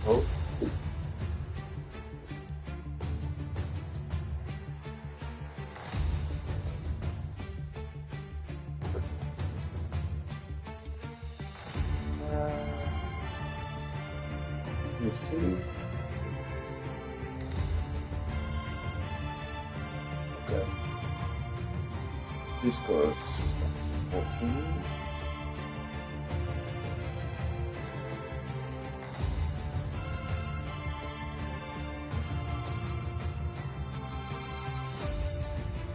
hope. Let me see. Okay. Discord is open.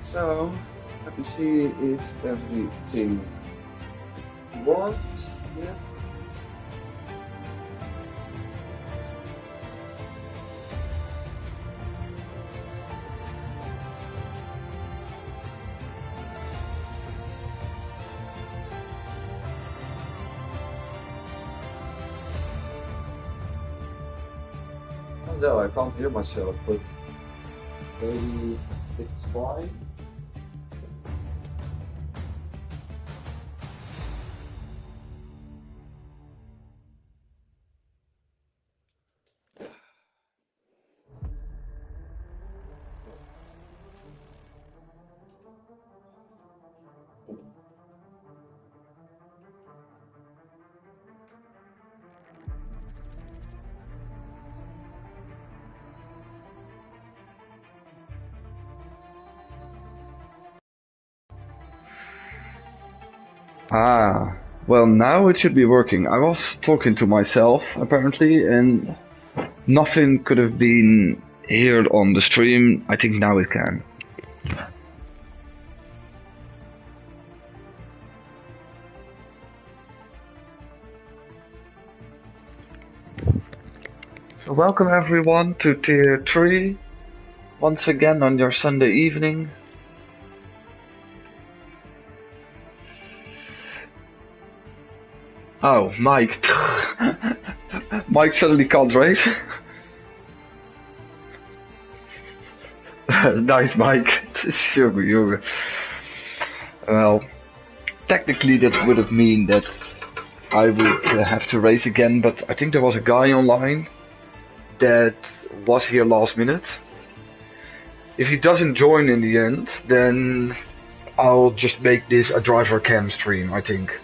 So, let me see if everything works. Yes. Oh no, I can't hear myself, but maybe it's fine. Ah, well, now it should be working. I was talking to myself, apparently, and nothing could have been heard on the stream. I think now it can. So welcome everyone to Tier 3, once again on your Sunday evening. Oh, Mike. Mike suddenly can't race. Nice, Mike. Sugar. Well, technically that would have mean that I would have to race again, but I think there was a guy online that was here last minute. If he doesn't join in the end, then I'll just make this a driver cam stream, I think.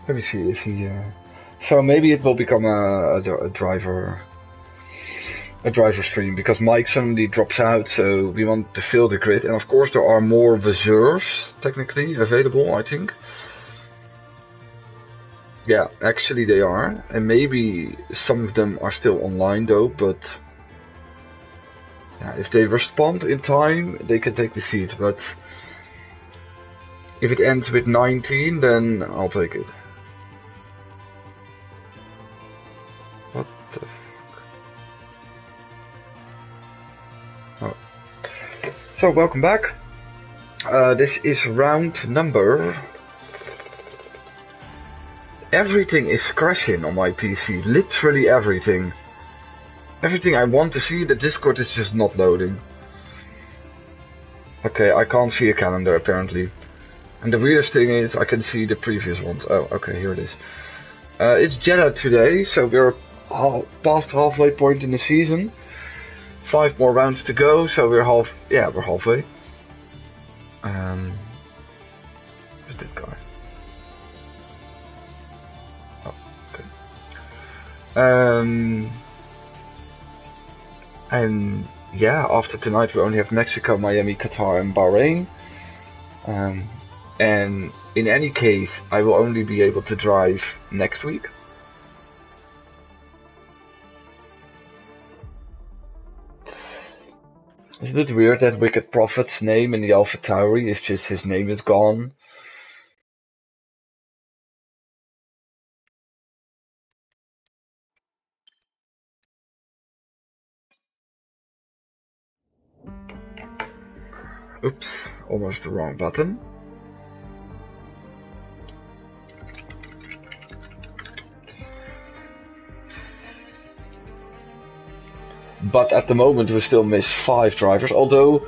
Let me see if he. So maybe it will become a driver stream because Mike suddenly drops out. So we want to fill the grid, and of course there are more reserves technically available. I think. Yeah, actually they are, and maybe some of them are still online though. But yeah, if they respond in time, they can take the seat. But if it ends with 19, then I'll take it. What the fuck? Oh. So, welcome back. This is round number... Everything is crashing on my PC. Literally everything. Everything I want to see, the Discord is just not loading. Okay, I can't see a calendar apparently. And the weirdest thing is I can see the previous ones. Oh, okay, here it is. It's Jeddah today, so we're past halfway point in the season. 5 more rounds to go, so we're halfway. Who's this guy? Oh, okay. And yeah, after tonight we only have Mexico, Miami, Qatar, and Bahrain. And in any case, I will only be able to drive next week. Isn't it weird that Wicked Prophet's name in the Alpha Tauri is just his name is gone? Oops, almost the wrong button. But at the moment we still miss 5 drivers, although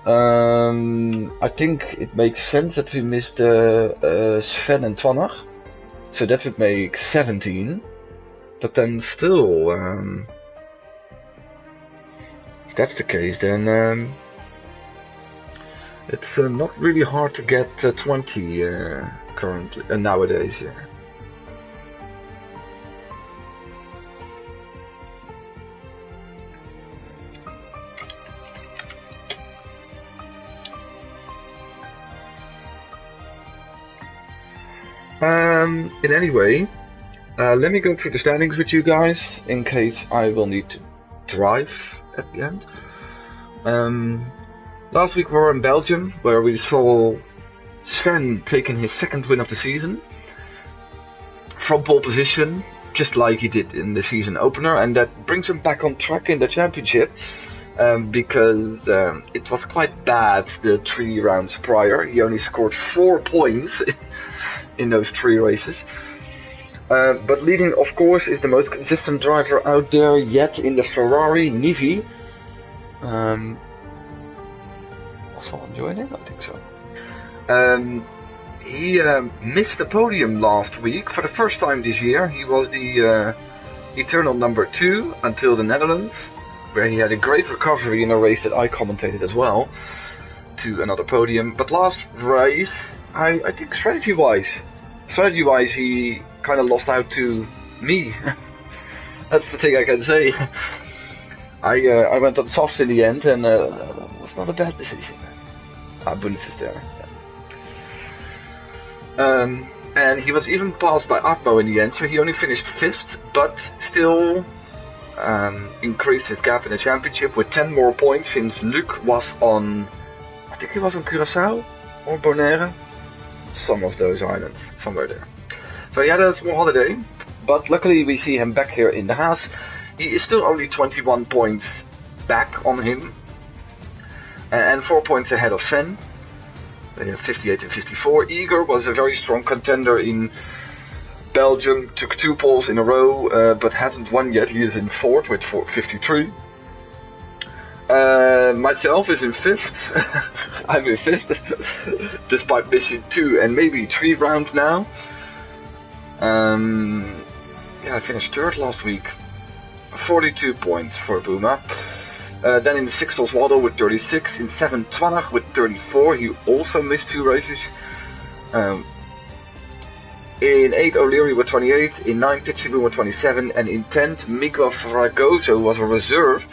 I think it makes sense that we missed Sven and Twannach, so that would make 17, but then still, if that's the case, then it's not really hard to get 20 currently, nowadays, yeah. In any way, let me go through the standings with you guys, in case I will need to drive at the end. Last week we were in Belgium, where we saw Sven taking his 2nd win of the season, from pole position, just like he did in the season opener, and that brings him back on track in the championship, because it was quite bad the 3 rounds prior. He only scored 4 points in those 3 races. But leading, of course, is the most consistent driver out there yet in the Ferrari, Nivi. Also enjoying it? I think so. He missed the podium last week for the first time this year. He was the eternal number 2 until the Netherlands, where he had a great recovery in a race that I commentated as well, to another podium. But last race, I think strategy-wise, he kind of lost out to me. That's the thing I can say. I went on soft in the end, and that was not a bad decision. Bundes is there. Yeah. And he was even passed by Atmo in the end, so he only finished 5th, but still increased his gap in the championship with 10 more points, since Luc was on, I think he was on Curaçao or Bonaire. Some of those islands, somewhere there. So he had a small holiday, but luckily we see him back here in the Haas. He is still only 21 points back on him, and 4 points ahead of Sven. They have 58 and 54. Igor was a very strong contender in Belgium, took 2 poles in a row, but hasn't won yet. He is in 4th with 53. Myself is in 5th. I'm in 5th, despite missing 2 and maybe 3 rounds now. Yeah, I finished 3rd last week. 42 points for Buma. Then in 6th Oswaldo with 36. In 7th Twannach with 34. He also missed 2 races. In 8th O'Leary with 28. In 9th Tichibu with 27. And in 10th Miguel Fragoso, who was a reserve,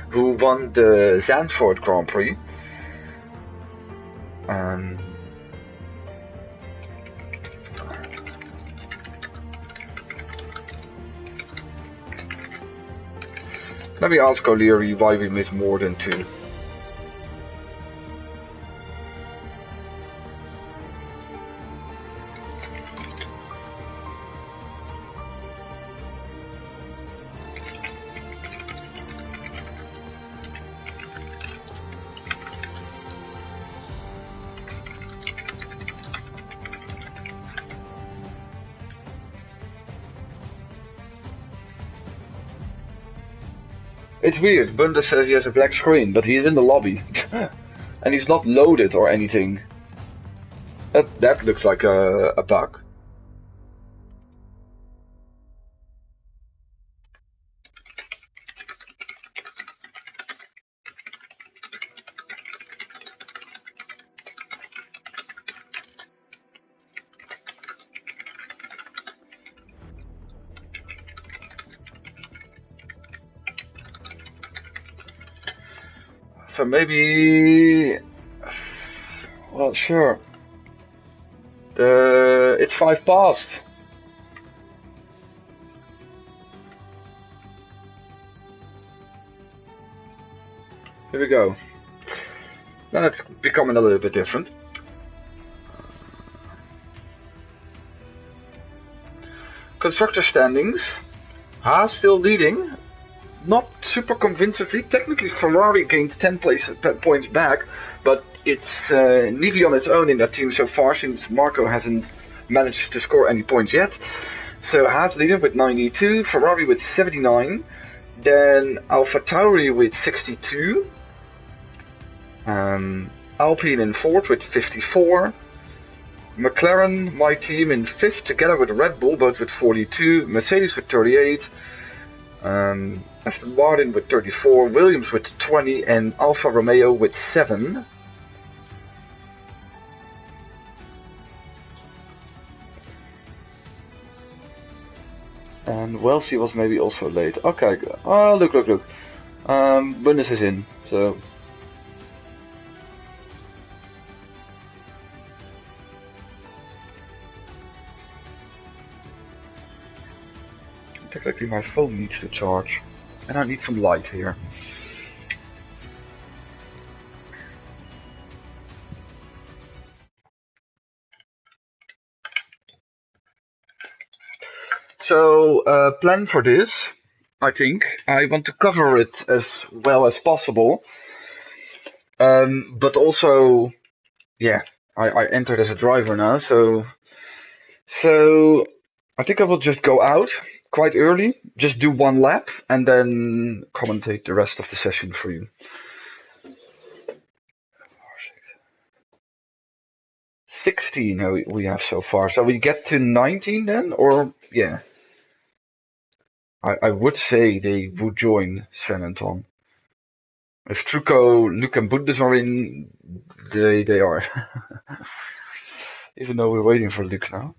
who won the Zandvoort Grand Prix. Let me ask O'Leary why we missed more than 2. It's weird, Bundes says he has a black screen, but he's in the lobby. And he's not loaded or anything. That looks like a bug. So maybe... Well, sure. It's 5 past. Here we go. Now it's becoming a little bit different. Constructor standings. Haas still leading. Not super convincingly. Technically Ferrari gained 10 points back, but it's Nivi on its own in that team so far since Marco hasn't managed to score any points yet. So Haas leading with 92, Ferrari with 79, then AlphaTauri with 62, Alpine in 4th with 54, McLaren, my team, in 5th together with Red Bull, both with 42, Mercedes with 38, Aston Martin with 34, Williams with 20, and Alfa Romeo with 7. And Wellesley was maybe also late. Okay, oh look. Bundes is in, so... Technically my phone needs to charge, and I need some light here. So, plan for this, I think. I want to cover it as well as possible. But also, yeah, I entered as a driver now, so I think I will just go out quite early, just do 1 lap, and then commentate the rest of the session for you. 16 we have so far, so we get to 19 then, or yeah. I would say they would join Sven and Tom. If Truco, Luke and Bundes are in, they are. Even though we're waiting for Luke now.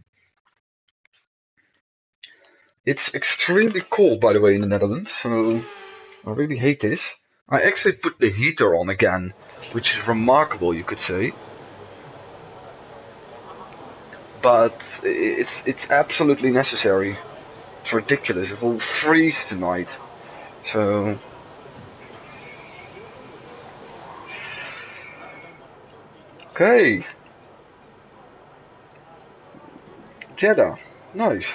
It's extremely cold, by the way, in the Netherlands, so I really hate this. I actually put the heater on again, which is remarkable, you could say. But it's absolutely necessary. It's ridiculous. It will freeze tonight. So... Okay. Jeddah. Nice.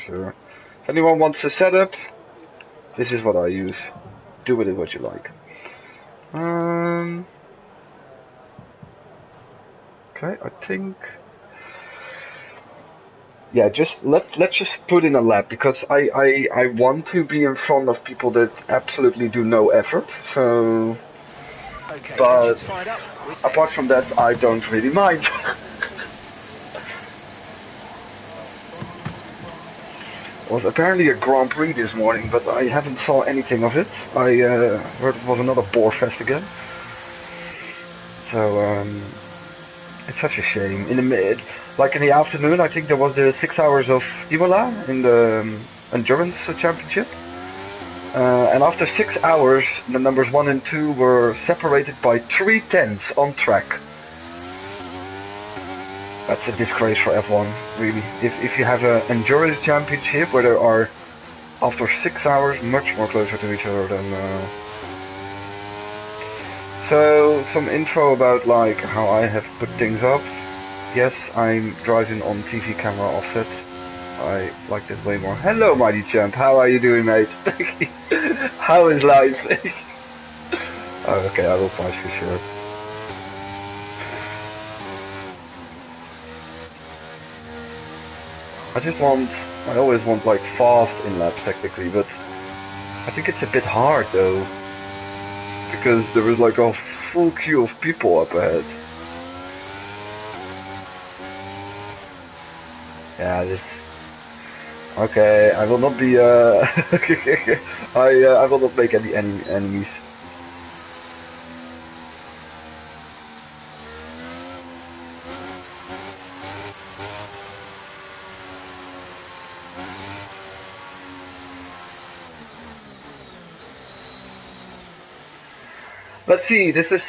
Sure. If anyone wants a setup, this is what I use. Do with it what you like. Okay, I think... Yeah, just let's just put in a lap, because I want to be in front of people that absolutely do no effort, so... Okay, but apart from that, I don't really mind. It was apparently a Grand Prix this morning, but I haven't saw anything of it. I heard it was another bore fest again. So, it's such a shame. In the afternoon, I think there was the 6 hours of Imola in the endurance championship. And after 6 hours, the numbers 1 and 2 were separated by 3 tenths on track. That's a disgrace for F1, really. If you have an endurance championship where there are, after 6 hours, much more closer to each other than... So, some info about like how I have put things up. Yes, I'm driving on TV camera offset. I like this way more. Hello, Mighty Champ. How are you doing, mate? How is life? Oh, okay, I will pass for sure. I always want like fast in laps technically, but I think it's a bit hard though. Because there is like a full queue of people up ahead. Yeah, this... Okay, I will not be, I will not make any enemies. Let's see, this is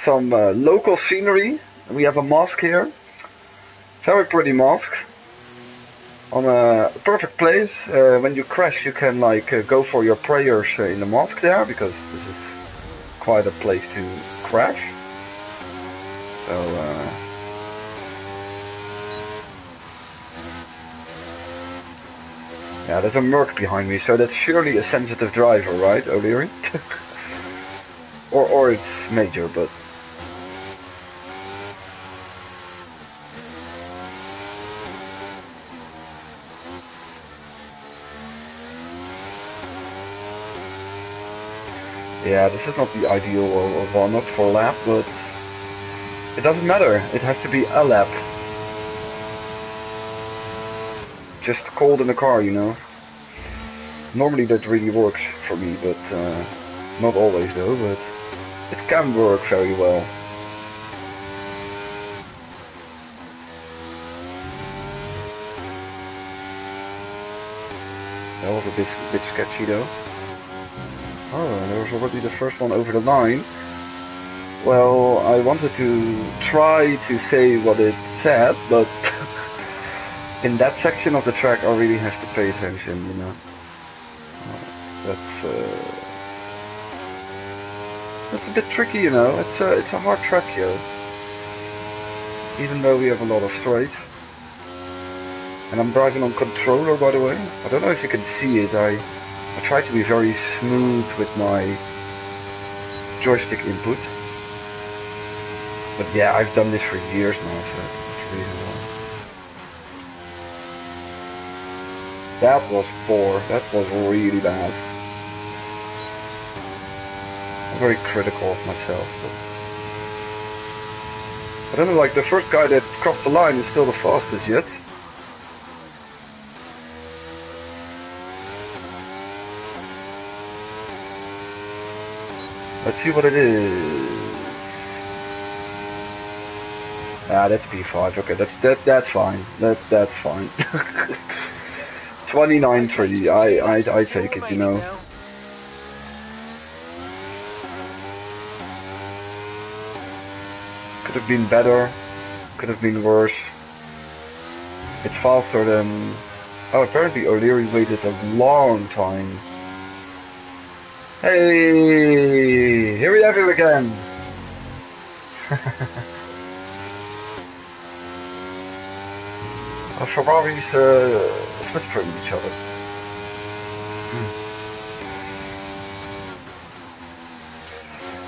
some local scenery. We have a mosque here. Very pretty mosque. On a perfect place. When you crash you can like go for your prayers in the mosque there, because this is quite a place to crash. So yeah, there's a Merc behind me, so that's surely a sensitive driver, right, O'Leary? or it's major, but... Yeah, this is not the ideal warm-up for a lap, but... It doesn't matter, it has to be a lap. Just cold in the car, you know. Normally that really works for me, but not always though, but it can work very well. That was a bit sketchy though. Oh, there was already the first one over the line. Well, I wanted to try to say what it said, but in that section of the track I really have to pay attention, you know. That's a bit tricky, you know. It's a hard track here. Even though we have a lot of straight. And I'm driving on controller, by the way. I don't know if you can see it. I try to be very smooth with my joystick input. But yeah, I've done this for years now, so it's really well. That was poor. That was really bad. I'm very critical of myself. But I don't know, like the first guy that crossed the line is still the fastest yet. Let's see what it is. Ah, that's P5. Okay, that's fine. That's fine. 29.3. I take it, you know. Could have been better. Could have been worse. It's faster than. Oh, apparently O'Leary waited a long time. Hey, here we have him again. Our Ferraris split from each other.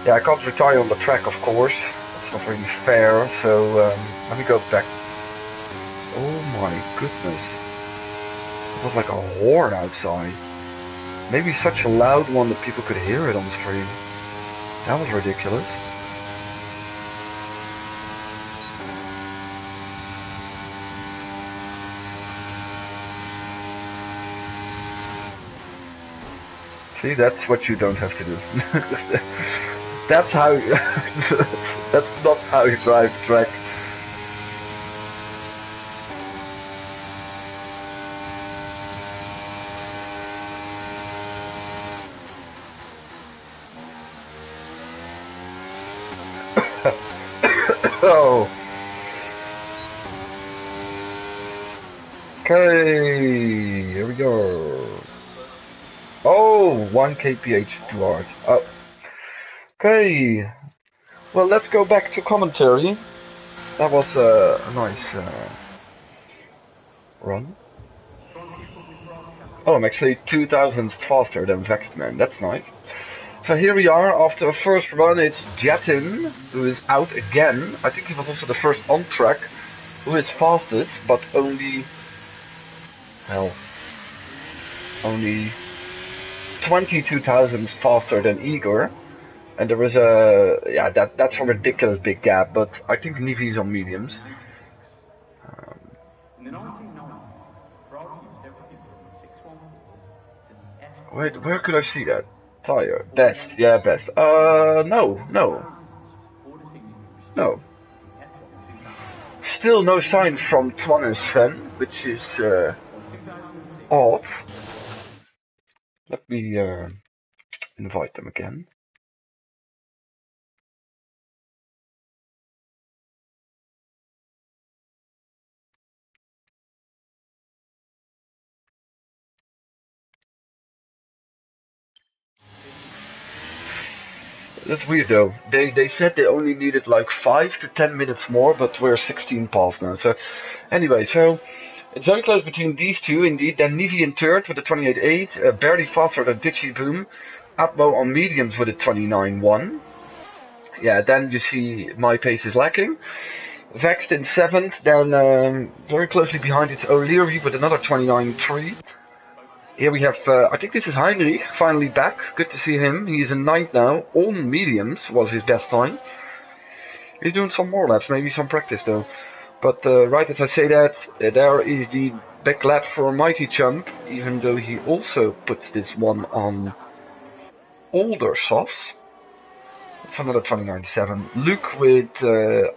Yeah, I can't retire on the track, of course. It's not really fair. So let me go back. Oh my goodness! It was like a horn outside. Maybe such a loud one that people could hear it on the stream. That was ridiculous. See, that's what you don't have to do. That's how. That's not how you drive track. Oh. Okay, here we go. Oh, 1 kph too hard. Oh. Okay. Well, let's go back to commentary. That was a nice run. Oh, I'm actually 2,000 faster than Vextman. That's nice. So here we are, after a first run, it's Jettin, who is out again. I think he was also the first on track, who is fastest, but only, well, only 22,000 faster than Igor. And there is a, yeah, that's a ridiculous big gap, but I think Nivi is on mediums. Wait, where could I see that? Tire. Best. Yeah, best. No. Still no sign from Twan and Sven, which is odd. Let me invite them again. That's weird though. They said they only needed like 5 to 10 minutes more, but we're 16 past now. So anyway, so it's very close between these two indeed. Then Nivi in third with a 28.8, barely faster than Digi Boom. Atmo on mediums with a 29.1. Yeah, then you see my pace is lacking. Vexed in seventh, then very closely behind it's O'Leary with another 29.3. Here we have, I think this is Heinrich, finally back. Good to see him. He's in ninth now. On mediums was his best time. He's doing some more laps, maybe some practice though. But right as I say that, there is the back lap for Mighty Chump, even though he also puts this one on older softs. It's another 29.7. Luke with,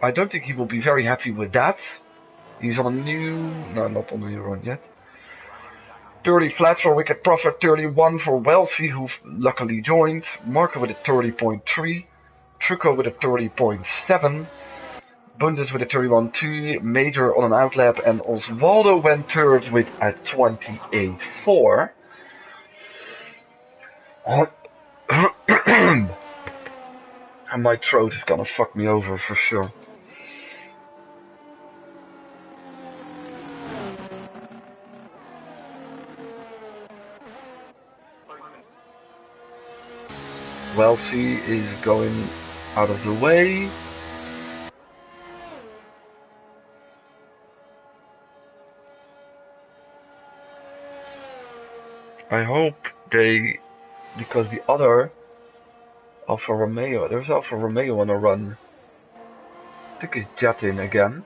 I don't think he will be very happy with that. He's on a new, no, not on a new run yet. 30 flat for Wicked Prophet, 31 for Wellesley, who luckily joined. Marco with a 30.3. Truco with a 30.7. Bundes with a 31.2. Major on an outlap, and Osvaldo went third with a 28.4. And my throat is gonna fuck me over for sure. Wellesley is going out of the way. I hope they, because the other Alfa Romeo, there's Alfa Romeo on a run. I think it's Jeddah again.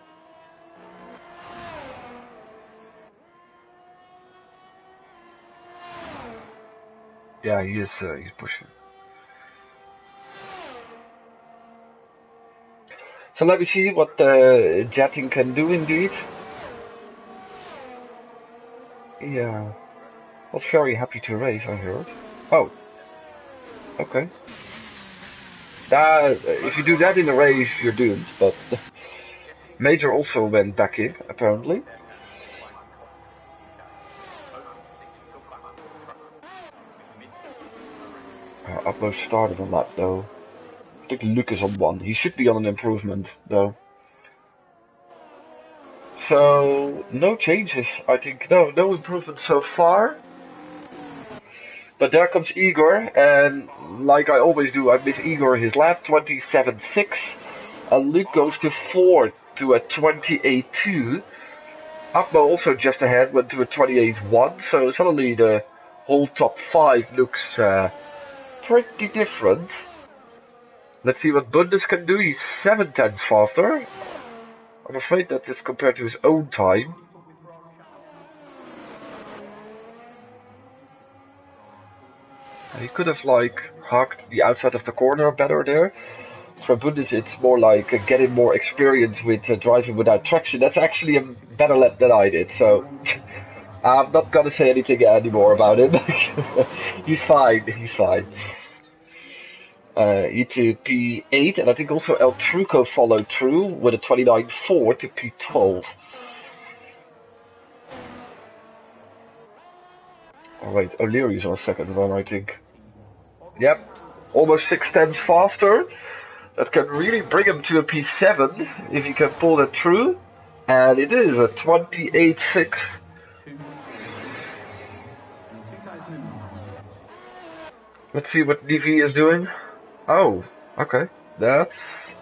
Yeah, he is. He's pushing. So let me see what Jeddah can do indeed. Yeah, was very happy to race, I heard. Oh, okay. That, if you do that in a race, you're doomed. But Major also went back in, apparently. Upload started on that though. I think Luke is on 1. He should be on an improvement though. So no changes, I think. No improvement so far. But there comes Igor, and like I always do, I miss Igor his lap, 27.6. And Luke goes to 4 to a 28.2. Akmo also just ahead, went to a 28.1. So suddenly the whole top 5 looks pretty different. Let's see what Bundes can do. He's 7 tenths faster. I'm afraid that is compared to his own time. He could have like hugged the outside of the corner better there. For Bundes it's more like getting more experience with driving without traction. That's actually a better lap than I did, so I'm not gonna say anything anymore about him. He's fine, he's fine. E2 P8, and I think also El Truco followed through with a 29.4 to P12. Oh wait, O'Leary's on a second one, I think. Yep, almost 6 tenths faster. That can really bring him to a P7 if he can pull that through. And it is a 28.6. Let's see what DV is doing. Oh, okay. That's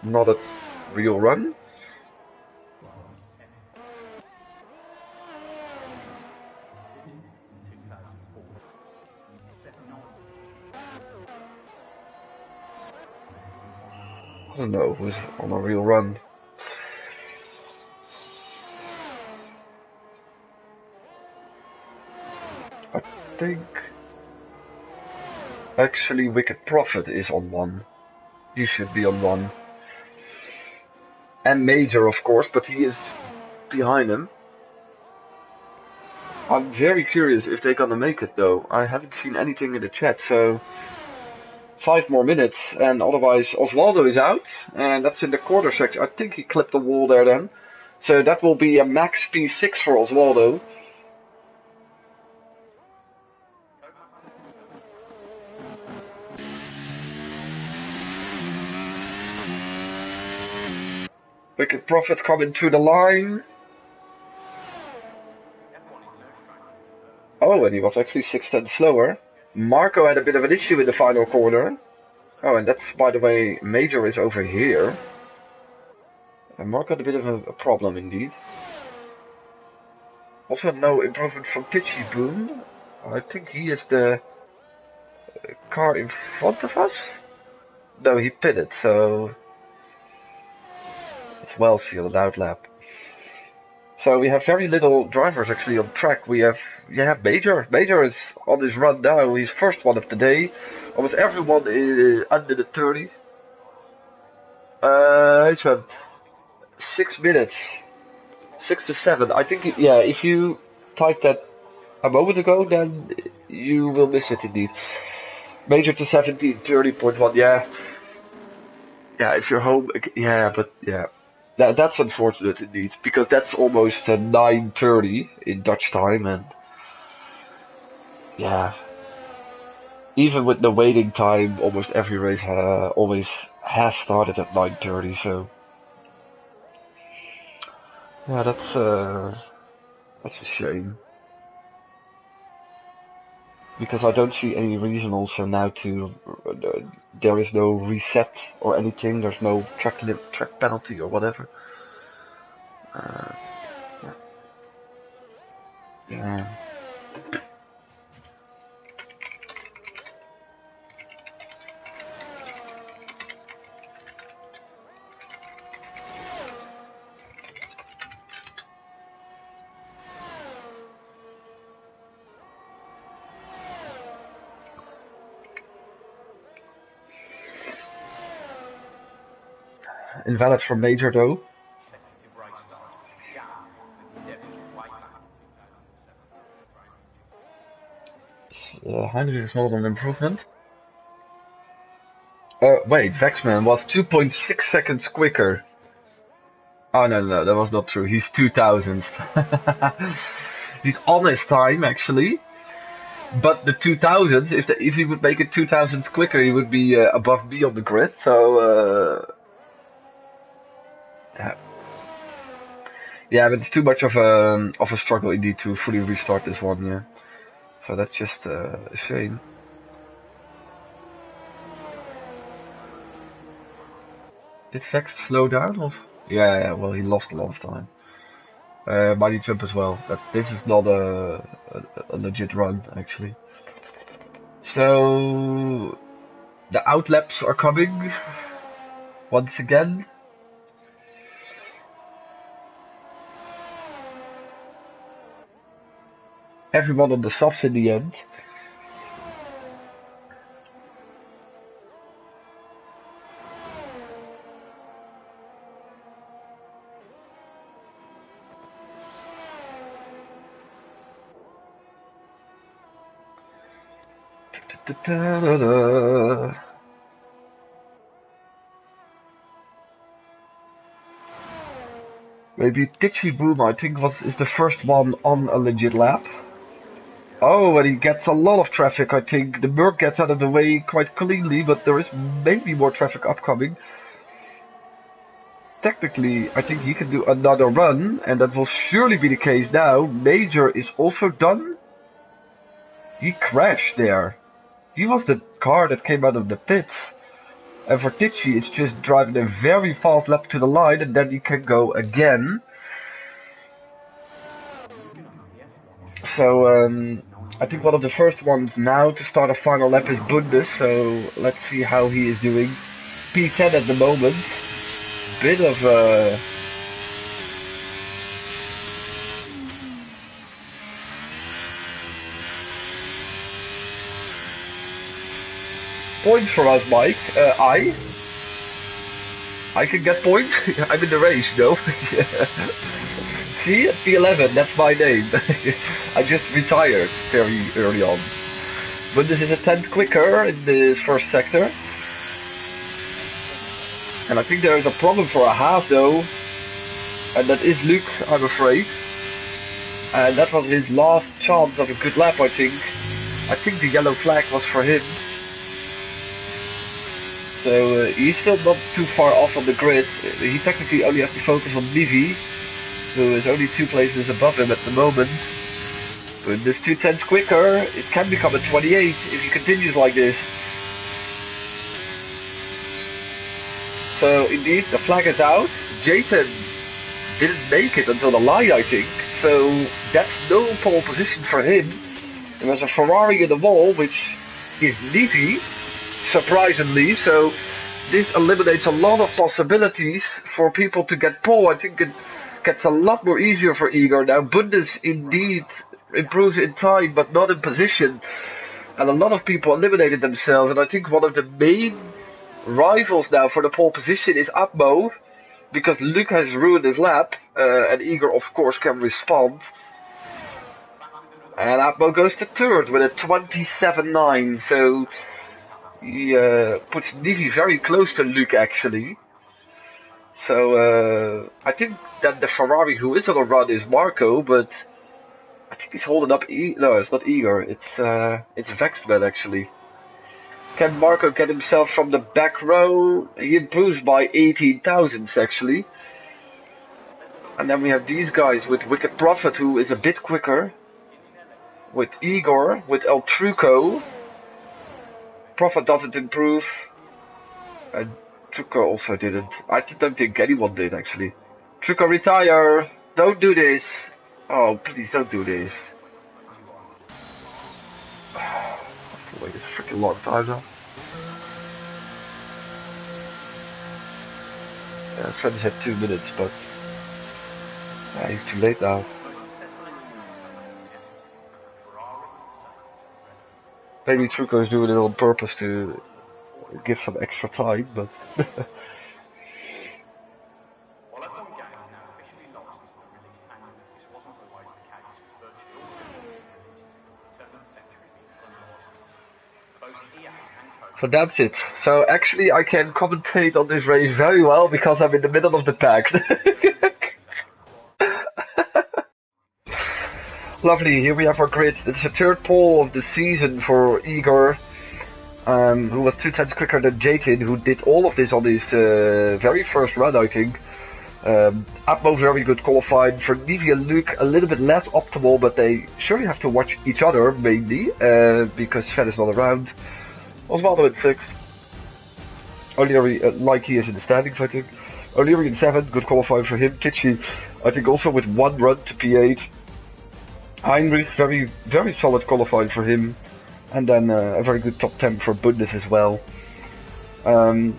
not a real run. I don't know who's on a real run. I think actually Wicked Prophet is on 1. He should be on 1. And Major, of course, but he is behind him. I'm very curious if they're gonna make it though. I haven't seen anything in the chat, so 5 more minutes, and otherwise Osvaldo is out, and that's in the quarter section. I think he clipped the wall there then. So that will be a max P6 for Osvaldo. Wicked Prophet coming through the line. Oh, and he was actually 6 tenths slower. Marco had a bit of an issue in the final corner. Oh, and that's, by the way, Major is over here. And Marco had a bit of a problem indeed. Also no improvement from Pitchy Boom. I think he is the car in front of us? No, he pitted, so it's well shielded out lap. So we have very little drivers actually on track. We have, Major. Major is on his run now. He's first one of the day. Almost everyone is under the 30. He's 6 minutes. 6 to 7. I think, yeah, if you typed that a moment ago, then you will miss it indeed. Major to 17, 30.1, yeah. Yeah, if you're home, yeah, but yeah. That's unfortunate indeed, because that's almost 9:30 in Dutch time, and yeah. Even with the waiting time, almost every race always has started at 9:30, so yeah, that's a shame. Because I don't see any reason also now to, there is no reset or anything, there's no track penalty or whatever. Yeah. Invalid for Major though. Heinrich is not an improvement. Wait, Vexman was 2.6 seconds quicker. Oh no, that was not true. He's 2000th. He's on his time actually. But the 2000s, if he would make it 2000s quicker, he would be above me on the grid. So yeah, but it's too much of a struggle indeed to fully restart this one. Yeah, so that's just a shame. Did Vex slow down? Or? Yeah, well, he lost a lot of time. Mighty Jump as well. This is not a legit run, actually. So, the outlaps are coming once again. Everyone on the softs in the end. Maybe Tixie Boom, I think, is the first one on a legit lap. Oh, and he gets a lot of traffic, I think. The Merc gets out of the way quite cleanly, but there is maybe more traffic upcoming. Technically, I think he can do another run, and that will surely be the case now. Major is also done. He crashed there. He was the car that came out of the pits. And for Tichy, it's just driving a very fast lap to the line, and then he can go again. So, I think one of the first ones now to start a final lap is Bundes, so let's see how he is doing. P10 at the moment. Bit of points for us, Mike. I can get points. I'm in the race, no? See, P11, that's my name. I just retired very early on. But this is a 10th quicker in this first sector. And I think there is a problem for a Haas though. And that is Luke, I'm afraid. And that was his last chance of a good lap, I think. I think the yellow flag was for him. So he's still not too far off on the grid. He technically only has to focus on Nivi, who is only 2 places above him at the moment. But this 2 tenths quicker, it can become a 28 if he continues like this. So indeed, the flag is out. Jayton didn't make it until the line, I think. So that's no pole position for him. There was a Ferrari in the wall, which is Nivi, surprisingly. So this eliminates a lot of possibilities for people to get pole. I think it gets a lot more easier for Igor now. Bundes indeed improves in time, but not in position. And a lot of people eliminated themselves. And I think one of the main rivals now for the pole position is Abmo, because Luke has ruined his lap, and Igor of course can respond. And Abmo goes to third with a 27.9, so he puts Nivi very close to Luke actually. So I think that the Ferrari who is on a run is Marco, but I think he's holding up. No, it's not Igor. It's Vexman actually. Can Marco get himself from the back row? He improves by 18 thousandths actually. And then we have these guys with Wicked Prophet, who is a bit quicker. With Igor, with El Truco. Prophet doesn't improve. And Truco also didn't. I don't think anyone did actually. Truco, retire! Don't do this! Oh, please don't do this. I have to wait a freaking long time now. Yeah, Sven's had 2 minutes, but yeah, he's too late now. Maybe Truco is doing it on purpose to give some extra time, but so that's it. So actually I can commentate on this race very well because I'm in the middle of the pack. Lovely, here we have our grid. It's the 3rd pole of the season for Igor, who was 2 tenths quicker than Jayton, who did all of this on his very first run, I think. Atmo very good qualifying. For Nivi and Luke, a little bit less optimal, but they surely have to watch each other mainly, because Sven is not around. Osvaldo in 6th. O'Leary, like he is in the standings, I think. O'Leary in 7th, good qualifying for him. Tichy, I think also with 1 run to P8. Heinrich, very, very solid qualifying for him. And then a very good top 10 for Bundes as well.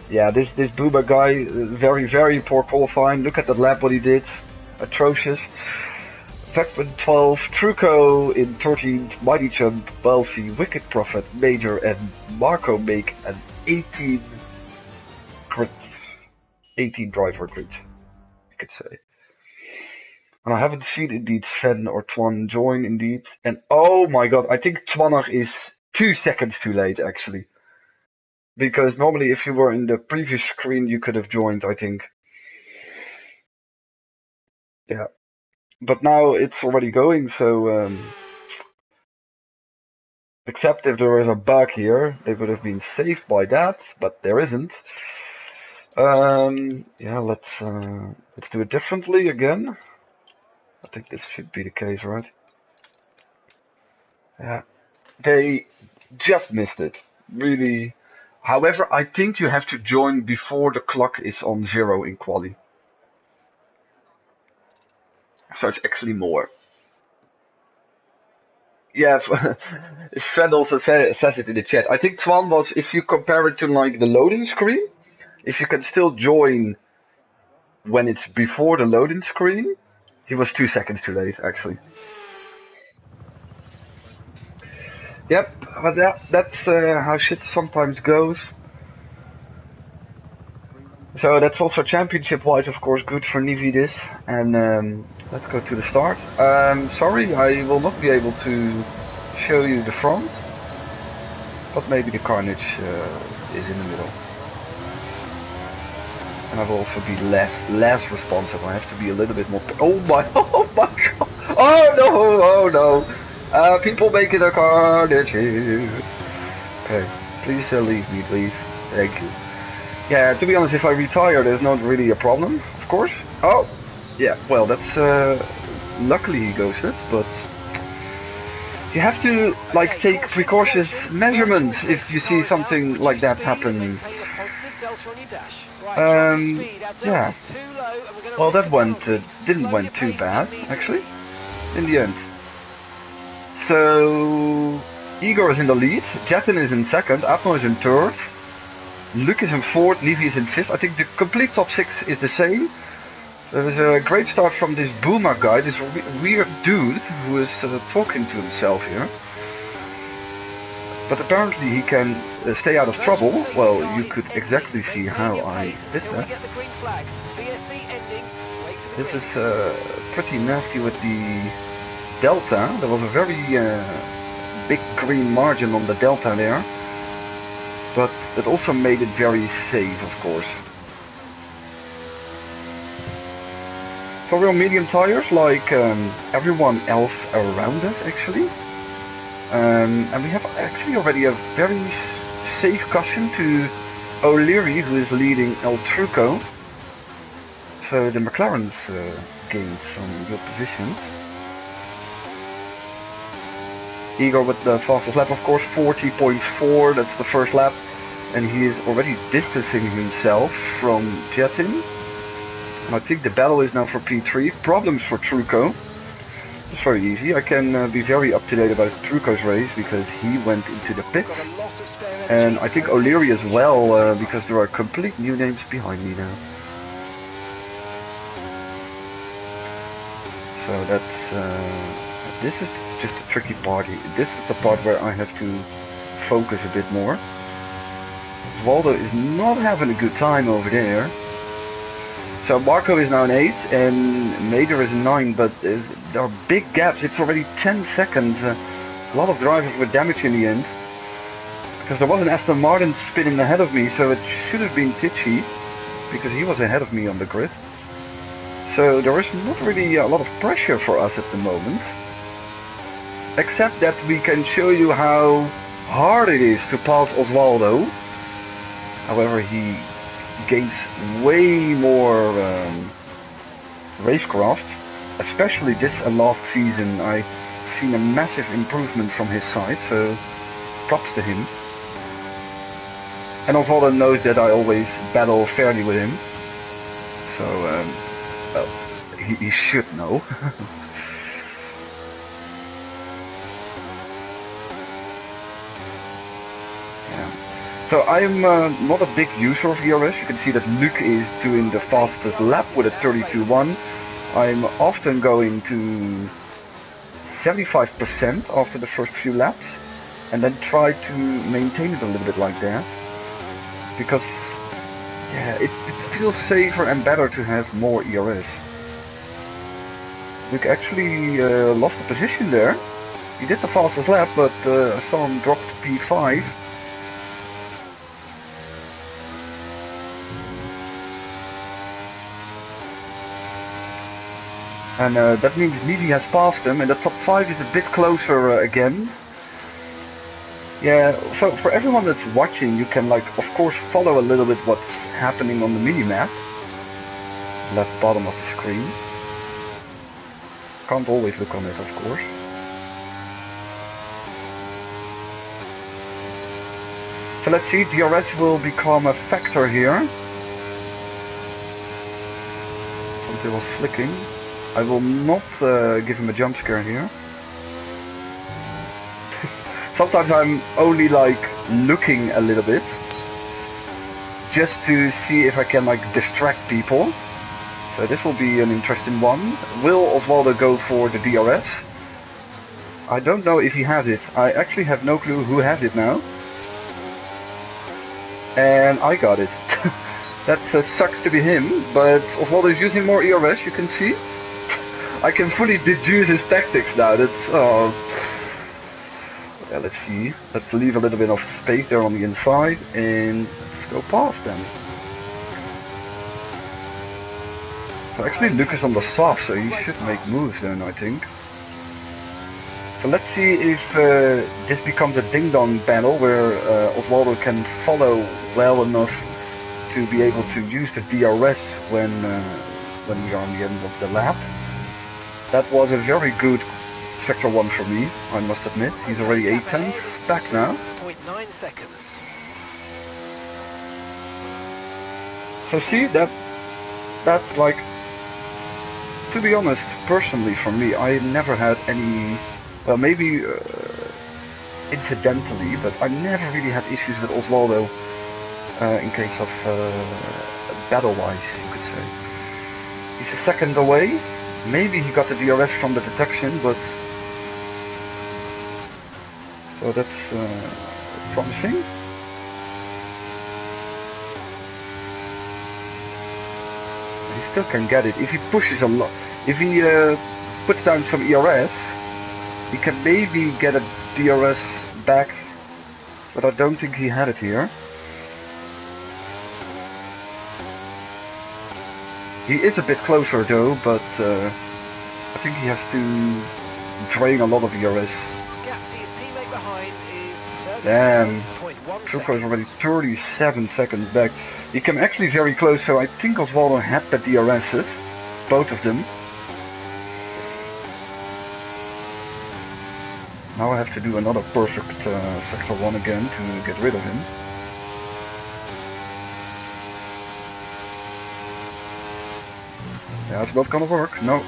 Yeah, this Boomer guy, very, very poor qualifying. Look at that lap what he did. Atrocious. Vecman 12, Truco in 13th, Mighty Jump, Balsi, Wicked Prophet, Major, and Marco make an 18 grid. 18 driver grid, you could say. And I haven't seen indeed Sven or Twan join indeed. And oh my god, I think Twanner is 2 seconds too late actually. Because normally if you were in the previous screen you could have joined, I think. Yeah. But now it's already going, so except if there was a bug here, they would have been saved by that, but there isn't. Yeah, let's do it differently again. I think this should be the case, right? Yeah, they just missed it. Really. However, I think you have to join before the clock is on 0 in quali. So it's actually more. Yeah, Sven also says it in the chat. I think Twan was, if you compare it to like the loading screen, if you can still join when it's before the loading screen, he was 2 seconds too late actually. Yep, but that's how shit sometimes goes. So that's also championship-wise, of course, good for Nividis. And let's go to the start. Sorry, I will not be able to show you the front, but maybe the carnage is in the middle. And I will also be less responsive. I have to be a little bit more. Oh my god! Oh no! People making a carnage here. Okay, please leave me, please. Thank you. Yeah, to be honest, if I retire, there's not really a problem, of course. Oh, yeah, well, that's luckily he ghosted, but you have to like take precautious measurements if you see something like that happen. Yeah. Well, that didn't went too bad, actually, in the end. So Igor is in the lead, Jetin is in second, Apno is in third, Luke is in fourth, Levi is in fifth. I think the complete top six is the same. There's a great start from this Boomer guy, this weird dude who is talking to himself here. But apparently he can stay out of trouble. Well, you could exactly see how I did that. This is pretty nasty with the Delta. There was a very big green margin on the Delta there. But it also made it very safe, of course. For real medium tires, like everyone else around us, actually. And we have actually already a very safe caution to O'Leary, who is leading El Truco. So the McLaren's gained some good positions. Igor with the fastest lap, of course, 40.4, that's the first lap. And he is already distancing himself from Jetin. And I think the battle is now for P3. Problems for Truco. It's very easy. I can be very up to date about Truco's race because he went into the pits. And I think O'Leary as well, because there are complete new names behind me now. So that's this is just a tricky part. This is the part where I have to focus a bit more. Waldo is not having a good time over there. So Marco is now in 8th and Major is in 9, but there are big gaps. It's already 10 seconds. A lot of drivers were damaged in the end. Because there was an Aston Martin spinning ahead of me, so it should have been Tichy. Because he was ahead of me on the grid. So there is not really a lot of pressure for us at the moment. Except that we can show you how hard it is to pass Osvaldo. However, he gains way more racecraft, especially this and last season. I've seen a massive improvement from his side, so props to him. And Osvaldo knows that I always battle fairly with him, so well, he should know. So I'm not a big user of ERS. You can see that Luke is doing the fastest lap with a 32.1. I'm often going to 75% after the first few laps and then try to maintain it a little bit like that. Because yeah, it feels safer and better to have more ERS. Luke actually lost the position there. He did the fastest lap, but I saw him drop to P5. And that means Levy has passed him, and the top 5 is a bit closer again. Yeah, so for everyone that's watching, you can like, of course, follow a little bit what's happening on the mini-map. Left bottom of the screen. Can't always look on it, of course. So let's see, DRS will become a factor here. Something was flicking. I will not give him a jump scare here. Sometimes I'm only like looking a little bit. Just to see if I can like distract people. So this will be an interesting one. Will Osvaldo go for the DRS? I don't know if he has it. I actually have no clue who has it now. And I got it. That sucks to be him, but Osvaldo is using more ERS, you can see. I can fully deduce his tactics now. That's yeah, let's see. Let's leave a little bit of space there on the inside and let's go past them. So actually Luke is on the soft, so he should make moves then, I think. So let's see if this becomes a ding-dong battle where Osvaldo can follow well enough to be able to use the DRS when we are on the end of the lap. That was a very good sector 1 for me, I must admit. He's already 8 tenths back now. 0.9 seconds. So see, that like, to be honest, personally for me, I never had any, well maybe incidentally, but I never really had issues with Osvaldo in case of battle-wise, you could say. He's a second away. Maybe he got the DRS from the detection, but so that's promising. He still can get it if he pushes a lot. If he puts down some ERS, he can maybe get a DRS back, but I don't think he had it here. He is a bit closer though, but I think he has to drain a lot of ERS. Gap to your teammate behind is Damn, 37.1 Truco is already seconds. 37 seconds back. He came actually very close, so I think Osvaldo had the DRSs, both of them. Now I have to do another perfect sector 1 again to get rid of him. Yeah, it's not gonna work. No,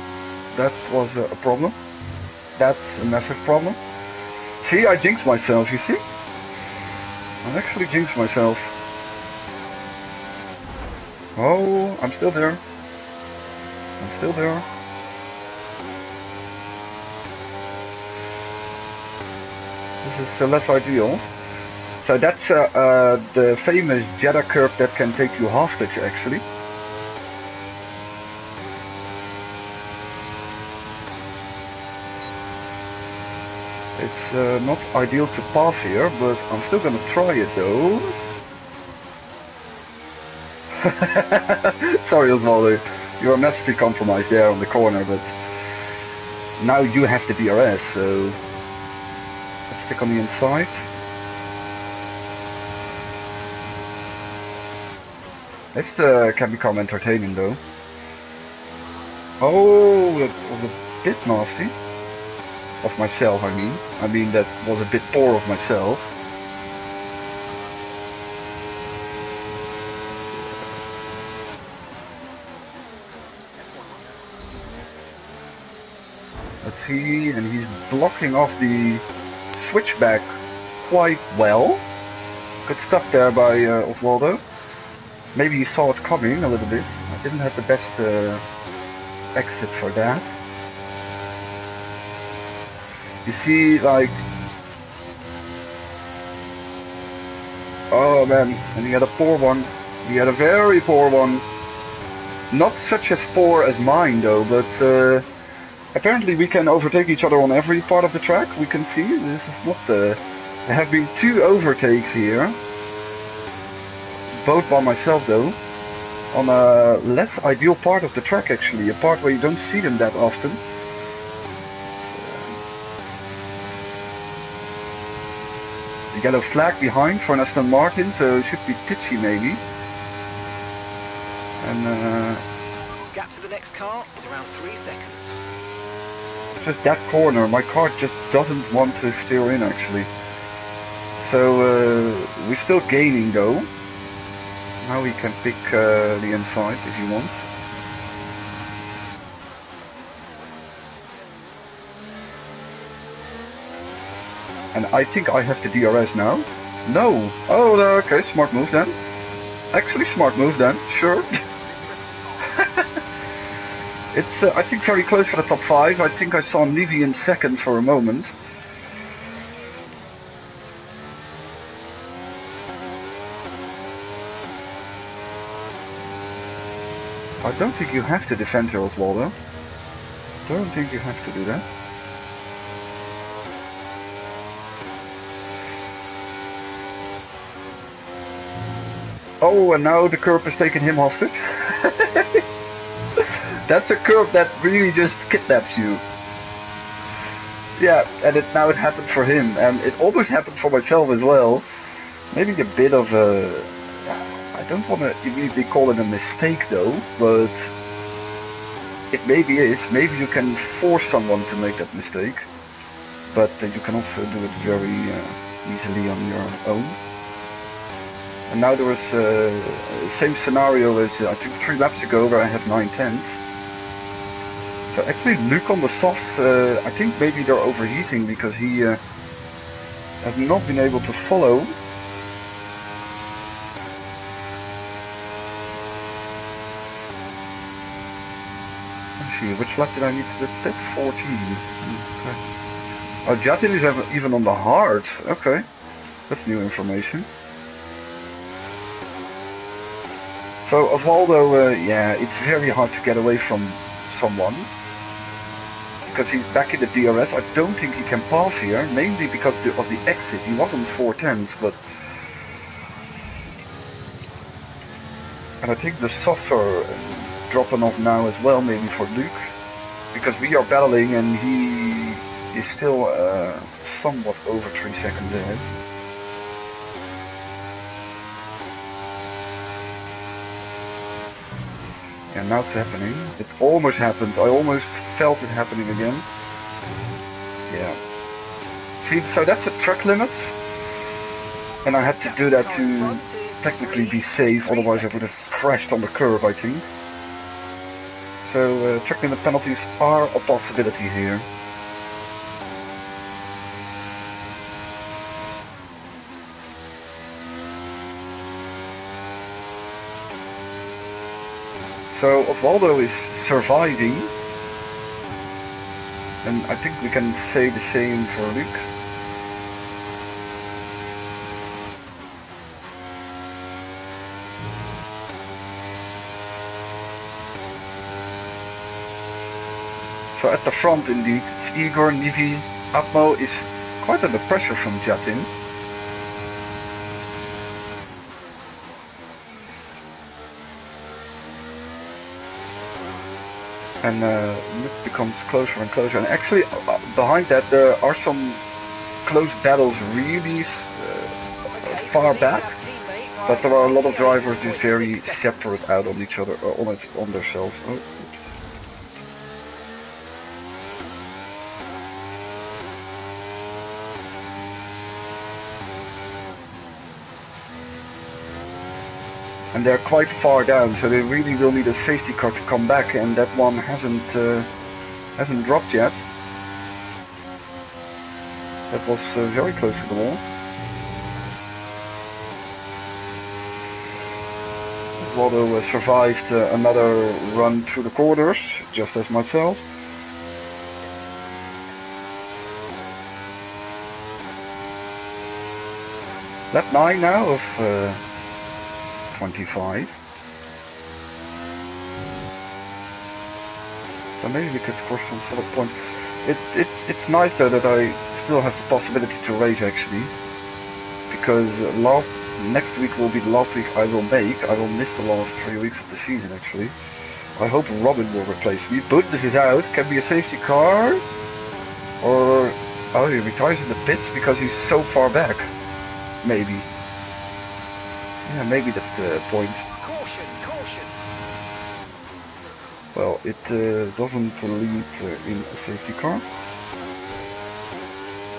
that was a problem. That's a massive problem. See, I jinxed myself, you see? I actually jinxed myself. Oh, I'm still there. I'm still there. This is less ideal. So that's the famous Jeddah curve that can take you hostage actually. It's not ideal to pass here, but I'm still gonna try it though. Sorry Osvaldo, you are massively compromised there on the corner, but now you have the DRS, so let's stick on the inside. This can become entertaining though. Oh, that was a bit nasty. Of myself, I mean that was a bit poor of myself. Let's see, and he's blocking off the switchback quite well. Good stuff there by Osvaldo. Maybe he saw it coming a little bit. I didn't have the best exit for that. You see, like, oh man, and he had a poor one. He had a very poor one. Not such as poor as mine though, but apparently we can overtake each other on every part of the track. We can see, this is not there have been 2 overtakes here. Both by myself though. On a less ideal part of the track actually, a part where you don't see them that often. The yellow flag behind for an Aston Martin, so it should be pitchy maybe. And Gap to the next car is around 3 seconds. just that corner, my car just doesn't want to steer in actually. So we're still gaining though. Now we can pick the inside if you want. And I think I have the DRS now. No. Oh, okay, smart move then. Actually, smart move then, sure. It's, I think, very close for the top 5. I think I saw Nivi in second for a moment. I don't think you have to defend here, Osvaldo. Don't think you have to do that. Oh, and now the curb has taken him hostage. That's a curb that really just kidnaps you. Yeah, and now it happened for him, and it almost happened for myself as well. Maybe a bit of a... I don't want to immediately call it a mistake though, but it maybe is. Maybe you can force someone to make that mistake, but you can also do it very easily on your own. And now there was same scenario as I think 3 laps ago where I had 9/10. So actually Luke on the softs, I think maybe they're overheating because he has not been able to follow. Let's see, which lap did I need to pit? 14. Okay. Oh, Jatin is even on the hard. Okay, that's new information. So Osvaldo, yeah, it's very hard to get away from someone because he's back in the DRS. I don't think he can pass here, mainly because of the exit. He was on 410s, but and I think the softs are dropping off now as well, maybe for Luke, because we are battling and he is still somewhat over 3 seconds ahead. And now it's happening. It almost happened. I almost felt it happening again. Yeah. See, so that's a track limit. And I had to do that to technically be safe, otherwise I would have crashed on the curb, I think. So track limit penalties are a possibility here. So Osvaldo is surviving, and I think we can say the same for Luke. So at the front indeed, it's Igor, Nivi, Atmo is quite under pressure from Jatin. And Luke becomes closer and closer, and actually behind that there are some close battles really far back, but there are a lot of drivers just very separate out on each other, on themselves. Oh, oops. And they're quite far down, so they really will need a safety car to come back, and that one hasn't dropped yet. That was very close to the wall. Osvaldo survived another run through the corners, just as myself. Lap 9 now of 25. So maybe we could score some solid points. It's nice though that I still have the possibility to race actually, because next week will be the last week I will make. I will miss the last 3 weeks of the season actually. I hope Robin will replace me. Bundes is out. Can be a safety car, or oh, he retires in the pits because he's so far back. Maybe. Yeah, maybe that's the point. Caution, caution. Well, it doesn't lead in a safety car.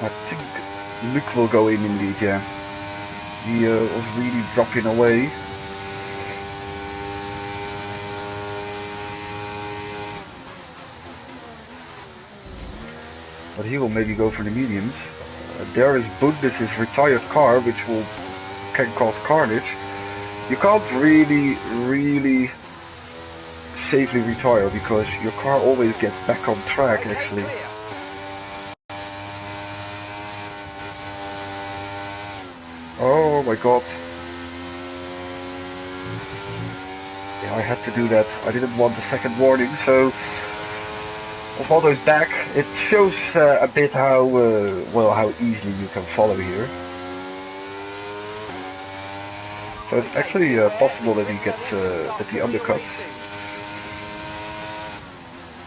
I think Luke will go in indeed, yeah. He was really dropping away. But he will maybe go for the mediums. There is Bundes' retired car, which can cause carnage. You can't really safely retire because your car always gets back on track actually. Oh my god. Yeah, I had to do that. I didn't want the second warning, so Osvaldo's back. It shows a bit how how easily you can follow here. So it's actually possible that he gets that he undercuts.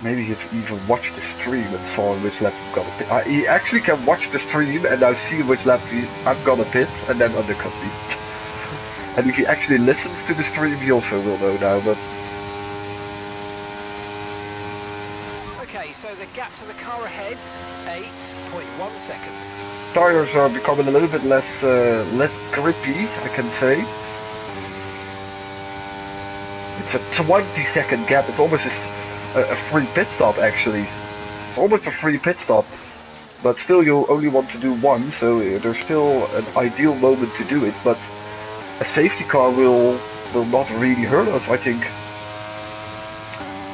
Maybe he's even watched the stream and saw which lap he got a pit. He actually can watch the stream and now see which lap I'm gonna pit and then undercut me. And if he actually listens to the stream, he also will know now, but... Okay, so the gap to the car ahead, 8.1 seconds. Tires are becoming a little bit less grippy, I can say. It's a 20-second gap. It's almost a free pit stop, actually. It's almost a free pit stop. But still, you only want to do one, so there's still an ideal moment to do it. But a safety car will not really hurt us, I think.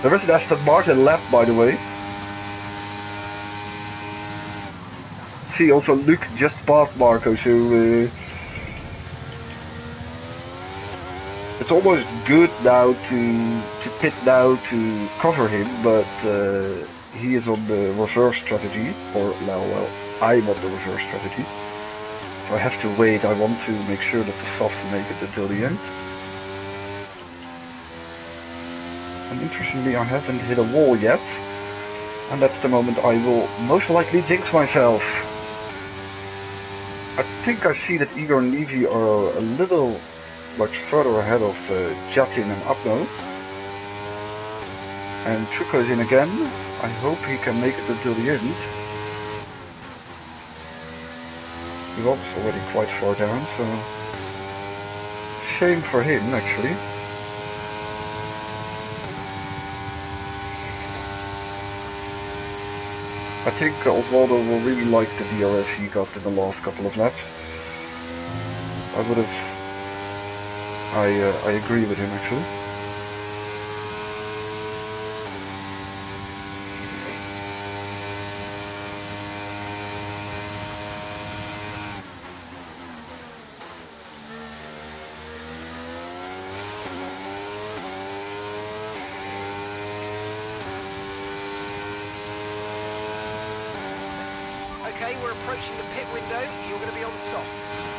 There is an Aston Martin left, by the way. See, also Luke just passed Marco, so it's almost good now to pit now to cover him, but he is on the reverse strategy, or now, well, I'm on the reverse strategy. So I have to wait. I want to make sure that the softs make it until the end. And interestingly, I haven't hit a wall yet, and that's the moment I will most likely jinx myself. I think I see that Igor and Levy are a little much further ahead of Jatin and Abno. And Truco is in again. I hope he can make it until the end. He was already quite far down, so shame for him actually. I think Osvaldo will really like the DRS he got in the last couple of laps. I agree with him actually. Okay, we're approaching the pit window. You're going to be on softs.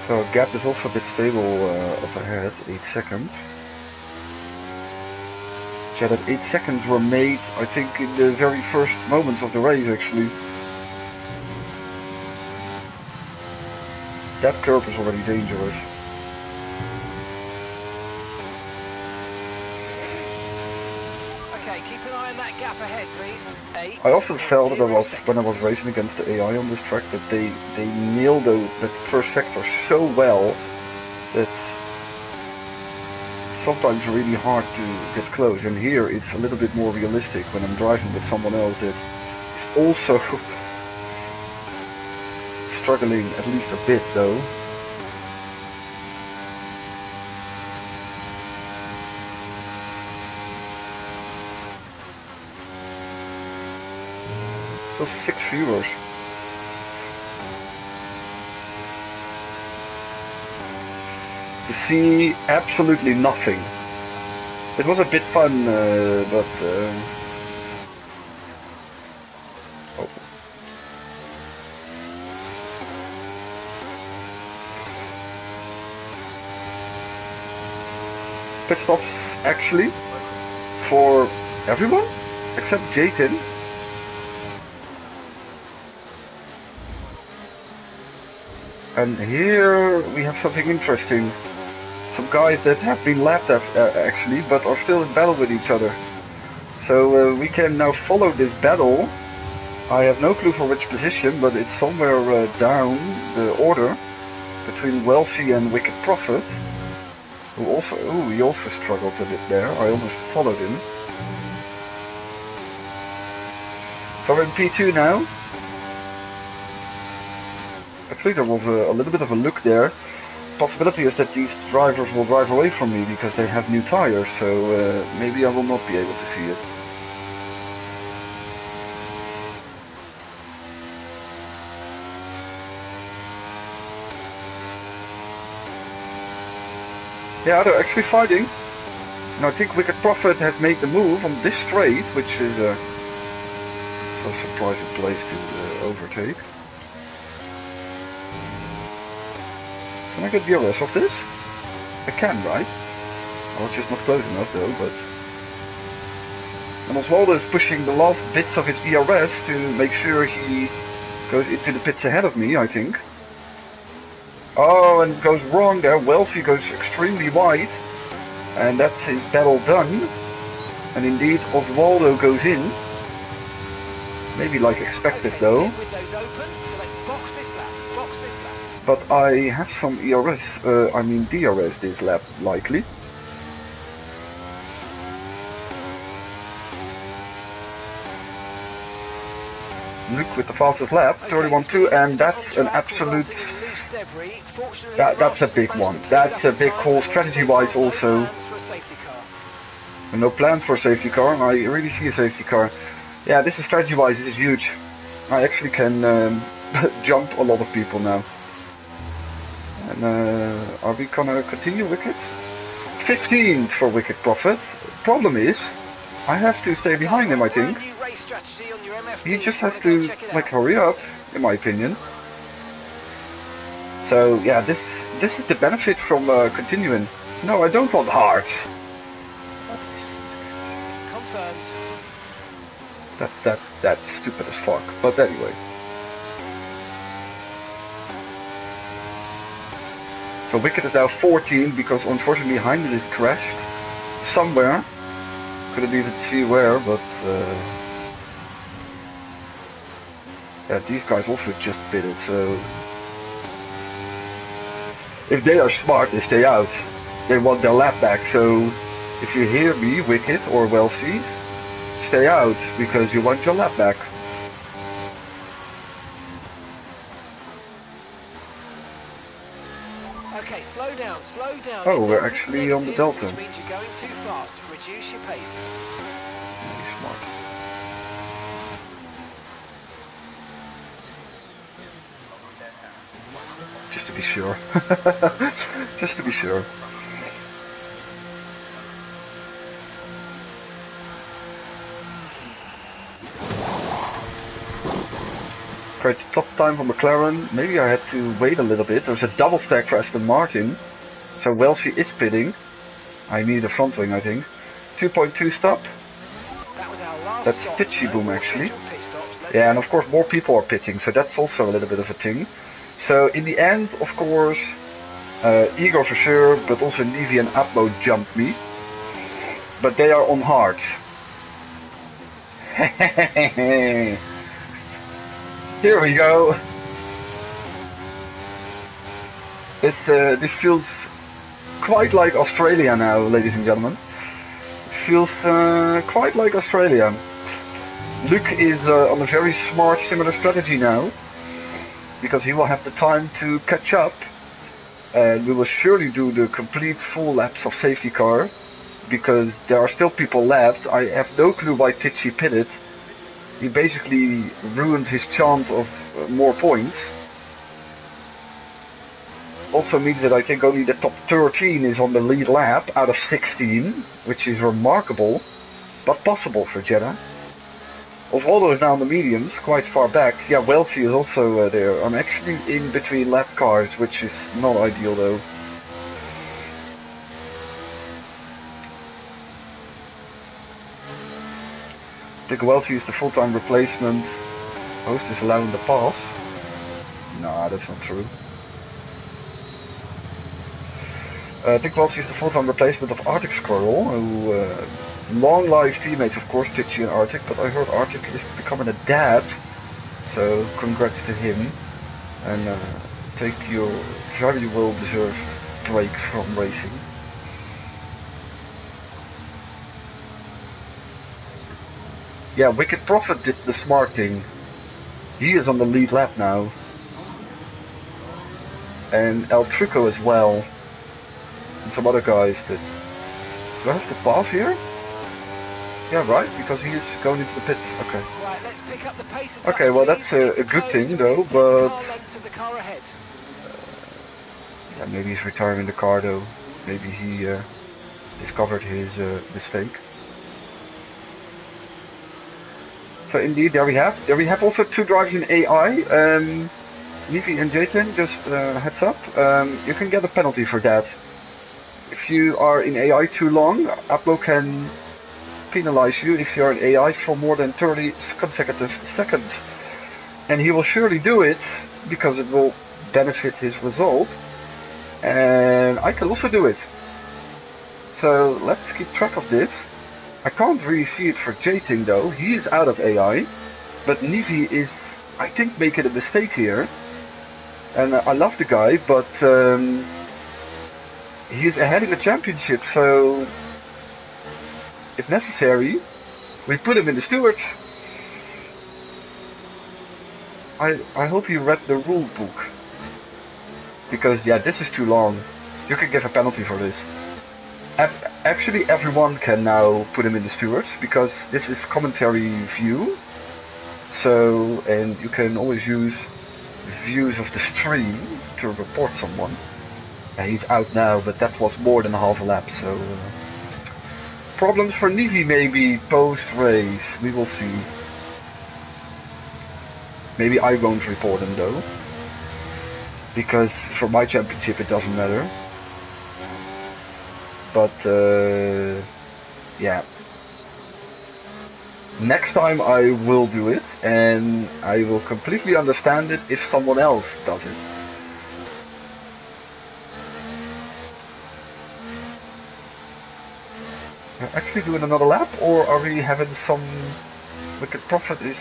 So gap is also a bit stable up ahead, 8 seconds. Yeah, that 8 seconds were made, I think, in the very first moments of the race actually. That curve is already dangerous. Okay, keep an eye on that gap ahead, please. 8. I also felt that when I was seconds. racing against the AI on this track, that they nailed that first sector so well that sometimes really hard to get close. And here it's a little bit more realistic when I'm driving with someone else that is also struggling at least a bit though. So 6 viewers. To see absolutely nothing. It was a bit fun, but oh. Pit stops actually for everyone except Jatin. And here we have something interesting. Some guys that have been lapped actually, but are still in battle with each other. So we can now follow this battle. I have no clue for which position, but it's somewhere down the order between Welsie and Wicked Prophet. He also struggled a bit there. I almost followed him. So we're in P2 now. Actually, there was a little bit of a look there. Possibility is that these drivers will drive away from me because they have new tires, so maybe I will not be able to see it. Yeah, they're actually fighting. And I think Wicked Prophet has made the move on this straight, which is a surprising place to overtake. Can I get DRS of this? I can, right? I was just not close enough though, but... And Oswaldo is pushing the last bits of his ERS to make sure he goes into the pits ahead of me, I think. Oh, and it goes wrong there. Wellesley goes extremely wide. And that's his battle done. And indeed, Oswaldo goes in. Maybe like expected though. But I have some ERS, DRS this lap, likely. Luke with the fastest lap, 31.2, and that's an absolute... That's a big one. That's a big call, strategy-wise also. And no plans for a safety car, I really see a safety car. Yeah, this is strategy-wise, this is huge. I actually can jump a lot of people now. And are we gonna continue Wicked? 15 for Wicked Profit. Problem is, I have to stay behind him, I think. He just has to, like, hurry up, in my opinion. So, yeah, this is the benefit from continuing. No, I don't want hearts. Confirmed. That's stupid as fuck, but anyway. So Wicked is now 14 because unfortunately behind it crashed somewhere. Couldn't even see where, but yeah, these guys also just pitted, so if they are smart, they stay out. They want their lap back, so if you hear me, Wicked or Wellesley, stay out because you want your lap back. Okay, slow down. Oh, we're actually on the Delta. Which means you're going too fast. Reduce your pace. Very smart. Just to be sure. Just to be sure. Great top time for McLaren. Maybe I had to wait a little bit. There's a double stack for Aston Martin. So Wellesley is pitting. I need a front wing, I think. 2.2 stop. That's Stitchy Boom actually. Yeah, and of course more people are pitting, so that's also a little bit of a thing. So in the end, of course, Igor for sure, but also Nevi and Apmo jumped me. But they are on hard. Here we go. This feels quite like Australia now, ladies and gentlemen. It feels quite like Australia. Luke is on a very smart, similar strategy now, because he will have the time to catch up, and we will surely do the complete full laps of safety car, because there are still people left. I have no clue why Titchy pitted. He basically ruined his chance of more points. Also means that I think only the top 13 is on the lead lap out of 16, which is remarkable, but possible for Jeddah. Oswaldo is now on the mediums, quite far back. Yeah, Wellesley is also there. I'm actually in between lap cars, which is not ideal though. I think Wellesley is the full-time replacement. Host is allowing the pass. Nah, that's not true. I think Wellesley is the full-time replacement of Arctic Squirrel, who long-life teammates, of course, Titchy and Arctic, but I heard Arctic is becoming a dad, so congrats to him, and take your very well-deserved break from racing. Yeah, Wicked Prophet did the smart thing. He is on the lead lap now. And El Truco as well. And some other guys that... Do I have to pass here? Yeah, right, because he is going into the pits. Okay. Right, let's pick up the pace. Okay, well that's a good thing though, but... yeah, maybe he's retiring the car though. Maybe he discovered his mistake. So indeed, there we have. There we have also two drivers in AI. Nivi and Jayton, just heads up. You can get a penalty for that. If you are in AI too long, Aplo can penalize you if you're an AI for more than 30 consecutive seconds. And he will surely do it, because it will benefit his result. And I can also do it. So let's keep track of this. I can't really see it for Jating though, he is out of AI. But Nivi is, I think, making a mistake here. And I love the guy, but he's ahead in the championship, so if necessary, we put him in the stewards. I hope you read the rule book, because yeah, this is too long. You can give a penalty for this. Actually, everyone can now put him in the stewards, because this is commentary view. So, and you can always use views of the stream to report someone. Yeah, he's out now, but that was more than half a lap, so problems for Nivi maybe post-race, we will see. Maybe I won't report him though, because for my championship it doesn't matter. But yeah, next time I will do it, and I will completely understand it if someone else does it. Are actually doing another lap, or are we having some wicked profit is...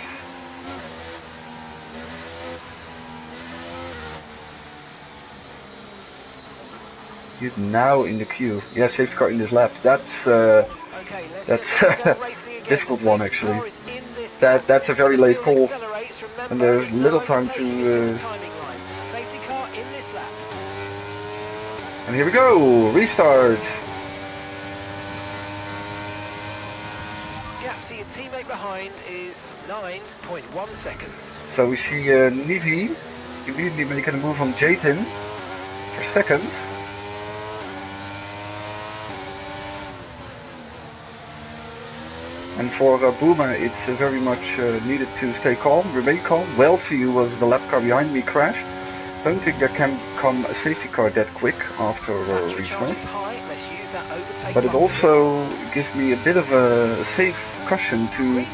He's now in the queue. Yeah, safety car in this lap. That's a difficult one actually. That's a very late call, and there's little time to. And here we go, restart. Gap to your teammate behind is 9.1 seconds. So we see Nivi immediately making a move on Jatin for second. And for Boomer, it's very much needed to stay calm, remain calm. Wellesley, who was the lap car behind me, crashed. Don't think there can come a safety car that quick after restart. But it also gives me a bit of a safe cushion to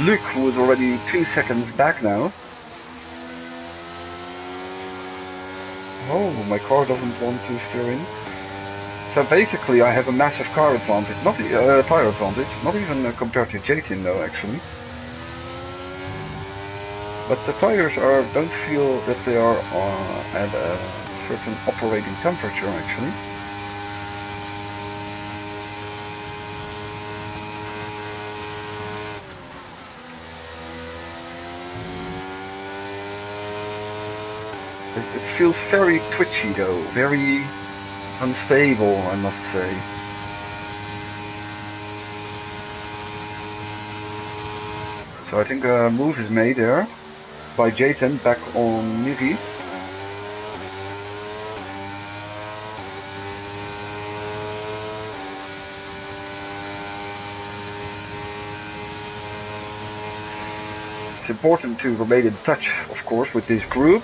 Luke, who is already 2 seconds back now. Oh, my car doesn't want to steer in. So basically I have a massive car advantage, not tire advantage, not even compared to Jatin though actually. But the tires don't feel that they are at a certain operating temperature actually. It feels very twitchy though, very unstable, I must say. So I think a move is made there by Jatin back on Nivi. It's important to remain in touch, of course, with this group.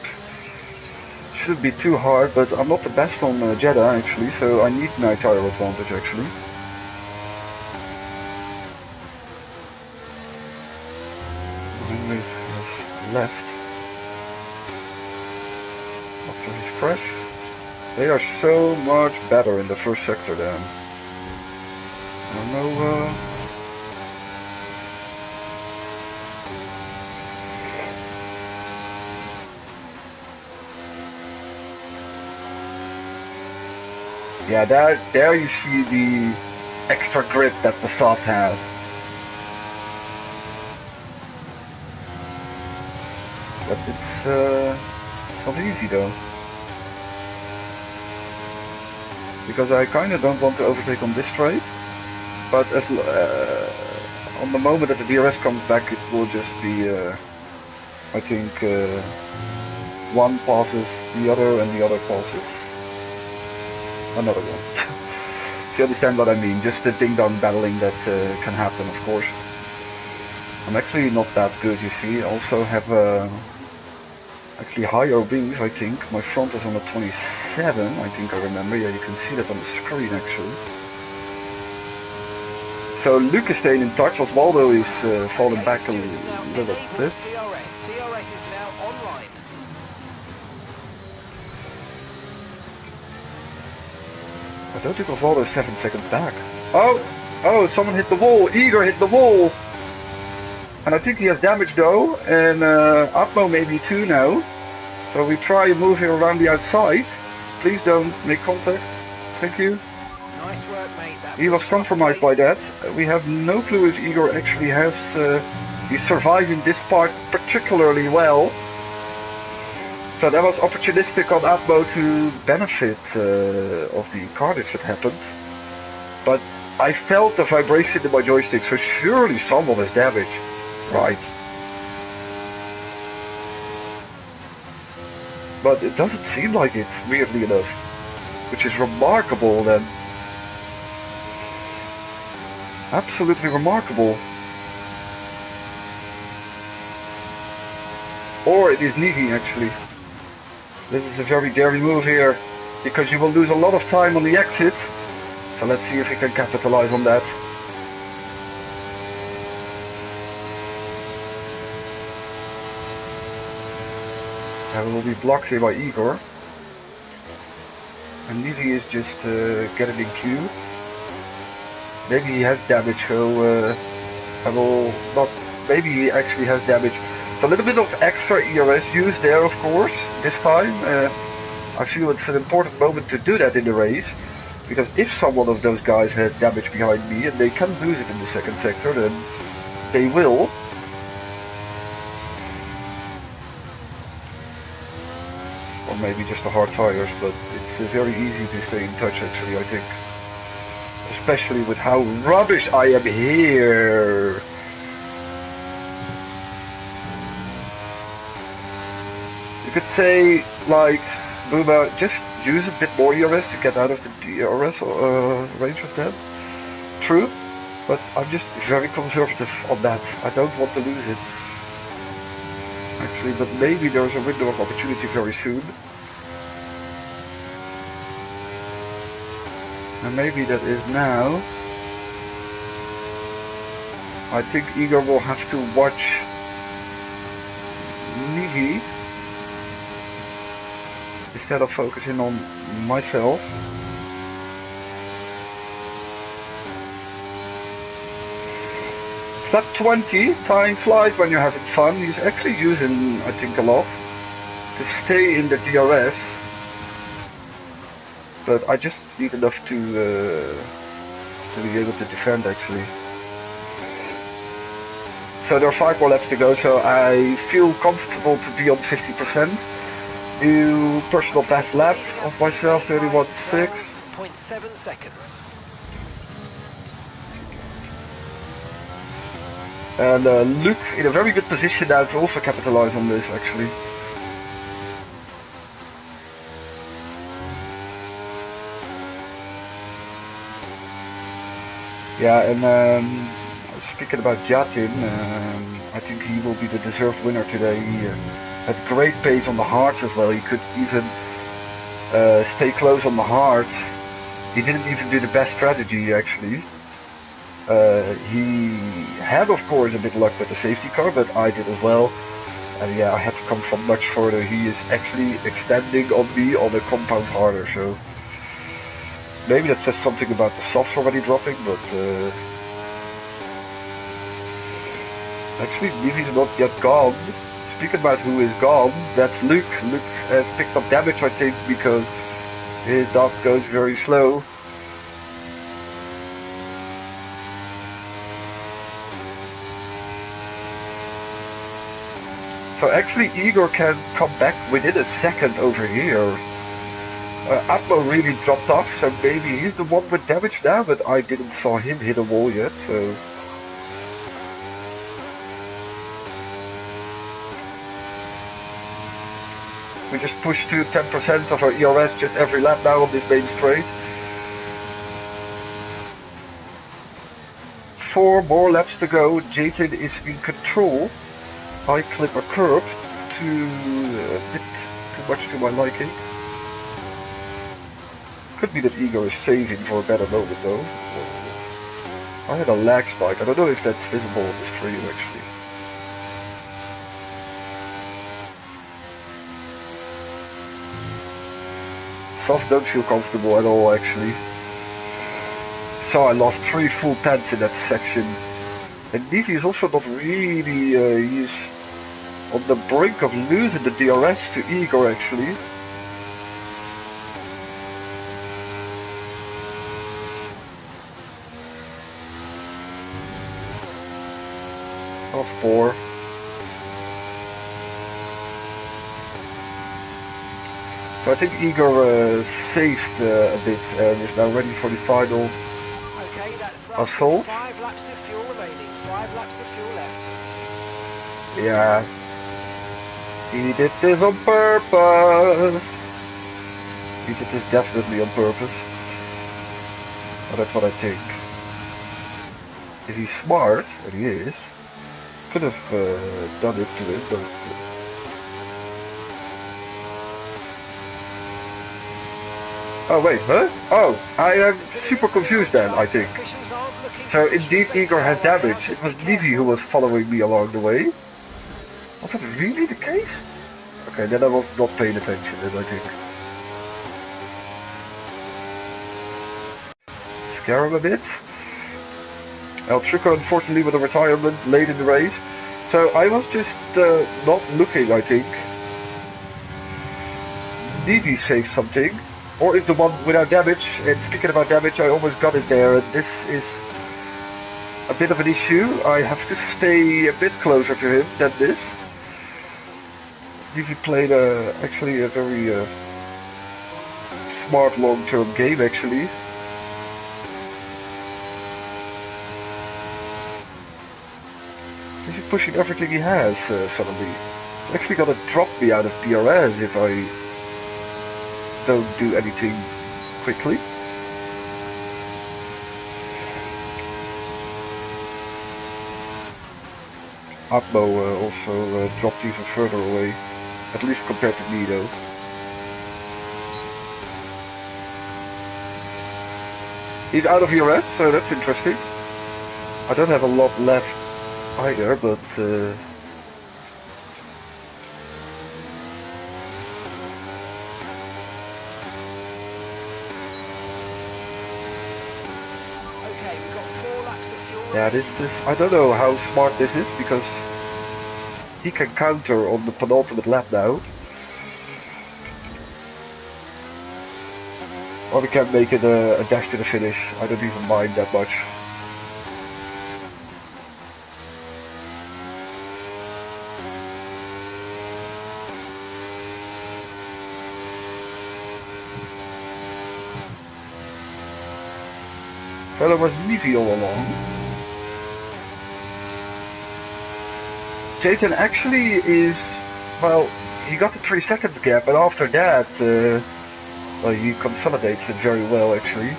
Shouldn't be too hard, but I'm not the best on Jeddah actually, so I need my tire advantage actually. Has left after his crash. They are so much better in the first sector than. I don't know. Yeah, there you see the extra grip that the soft has. But it's not easy though. Because I kinda don't want to overtake on this straight. But as on the moment that the DRS comes back, it will just be, I think, one passes the other and the other passes another one. If you understand what I mean, just the ding-dong battling that can happen, of course. I'm actually not that good, you see. I also have actually higher wings, I think. My front is on a 27, I think I remember. Yeah, you can see that on the screen actually. So Luke is staying in touch, Osvaldo is falling Okay, back a stewards have now little enabled bit. DRS. DRS is now online. I don't think Osvaldo is 7 seconds back. Oh, someone hit the wall. Igor hit the wall. And I think he has damage though, and Atmo maybe too now. So we try and move him around the outside. Please don't make contact. Thank you. Nice work, mate. That He was puts you off compromised by pace. that. We have no clue if Igor actually has... he's surviving this part particularly well. So that was opportunistic on Atmo to benefit of the carnage that happened. But I felt the vibration in my joystick, so surely someone is damaged. Right. But it doesn't seem like it, weirdly enough. Which is remarkable then. Absolutely remarkable. Or it is Nigi actually. This is a very daring move here, because you will lose a lot of time on the exit. So let's see if we can capitalize on that. And we will be blocked here by Igor. And Nigi is just getting in queue. Maybe he has damage, so I will not... Maybe he actually has damage. So a little bit of extra ERS use there, of course, this time. I feel it's an important moment to do that in the race. Because if someone of those guys has damage behind me, and they can lose it in the second sector, then they will. Or maybe just the hard tires, but it's very easy to stay in touch actually, I think. Especially with how rubbish I am here. You could say, like, Booba, just use a bit more ERS to get out of the DRS range of that. True, but I'm just very conservative on that. I don't want to lose it. Actually, but maybe there's a window of opportunity very soon. And maybe that is now. I think Igor will have to watch Nigi instead of focusing on myself. Lap 20, time flies when you're having fun. He's actually using, I think, a lot to stay in the DRS. But I just need enough to be able to defend actually. So there are 5 more laps to go, so I feel comfortable to be on 50%. New personal best lap of myself, 31.6. 0.7 seconds. And Luke in a very good position now to also capitalize on this actually. Yeah, and speaking about Jatin, I think he will be the deserved winner today. He had great pace on the hards as well. He could even stay close on the hards. He didn't even do the best strategy actually. He had of course a bit luck with the safety car, but I did as well. And yeah, I had to come from much further. He is actually extending on me on a compound harder, so maybe that says something about the softs already dropping, but actually Nivi's not yet gone. Speaking about who is gone, that's Luke. Luke has picked up damage I think because his dog goes very slow. So actually Igor can come back within a second over here. Atmo really dropped off, so maybe he's the one with damage now, but I didn't saw him hit a wall yet, so... We just pushed to 10% of our ERS just every lap now on this main straight. 4 more laps to go, Jatin is in control. I clip a curb to a bit too much to my liking. Could be that Igor is saving for a better moment though. I had a lag spike. I don't know if that's visible on the stream actually. Soft don't feel comfortable at all actually. So I lost 3 full tenths in that section. And Nevi is also not really, he's on the brink of losing the DRS to Igor actually. That was poor. So I think Igor saved a bit and is now ready for the final Okay, that's assault. 5 laps of fuel remaining. 5 laps of fuel left. Yeah. He did this on purpose. He did this definitely on purpose. Well, that's what I think. If he's smart, and he is, could have done it to him, but... Oh wait, huh? Oh, I am super confused then, I think. So indeed Igor had damage. It was Nevi who was following me along the way. Was that really the case? Okay, then I was not paying attention then, I think. Scare him a bit. El Trico unfortunately with a retirement late in the race. So I was just not looking, I think. Nevi saved something. Or is the one without damage, and speaking about damage, I almost got it there, and this is a bit of an issue. I have to stay a bit closer to him than this. Nevi played actually a very smart long-term game, actually. He's pushing everything he has, suddenly. He's actually gonna drop me out of DRS if I don't do anything quickly. Atmo also dropped even further away, at least compared to me though. He's out of ERS, so that's interesting. I don't have a lot left either, but yeah, this is, I don't know how smart this is, because he can counter on the penultimate lap now. Or we can make it a dash to the finish, I don't even mind that much. So there was Nevi all along. Jayton actually is, well, he got the 3 seconds gap, and after that, well, he consolidates it very well actually.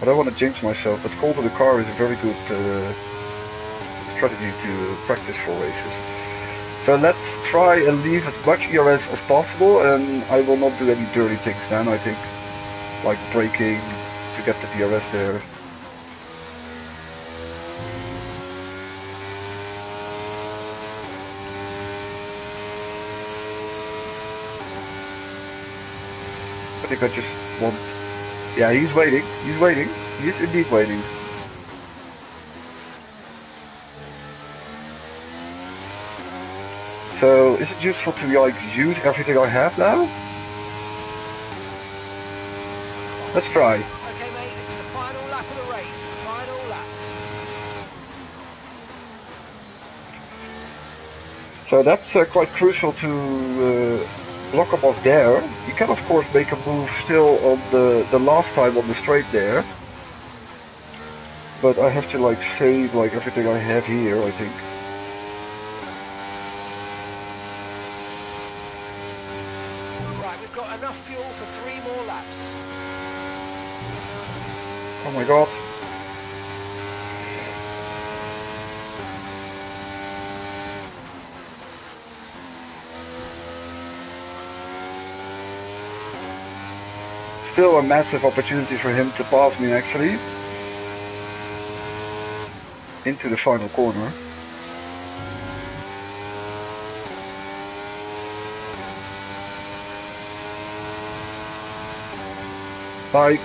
I don't want to jinx myself, but cold in the car is a very good strategy to practice for races. So let's try and leave as much ERS as possible, and I will not do any dirty things then, I think. Like braking to get the DRS there. I think I just want... Yeah, he's waiting, he is indeed waiting. So, is it useful to like use everything I have now? Let's try. Okay mate, this is the final lap of the race, final lap. So that's quite crucial to block him off there. You can of course make a move still on the last time on the straight there. But I have to like save like everything I have here, I think. Right, we've got enough fuel for 3 more laps. Oh my god. still a massive opportunity for him to pass me actually. Into the final corner. Like,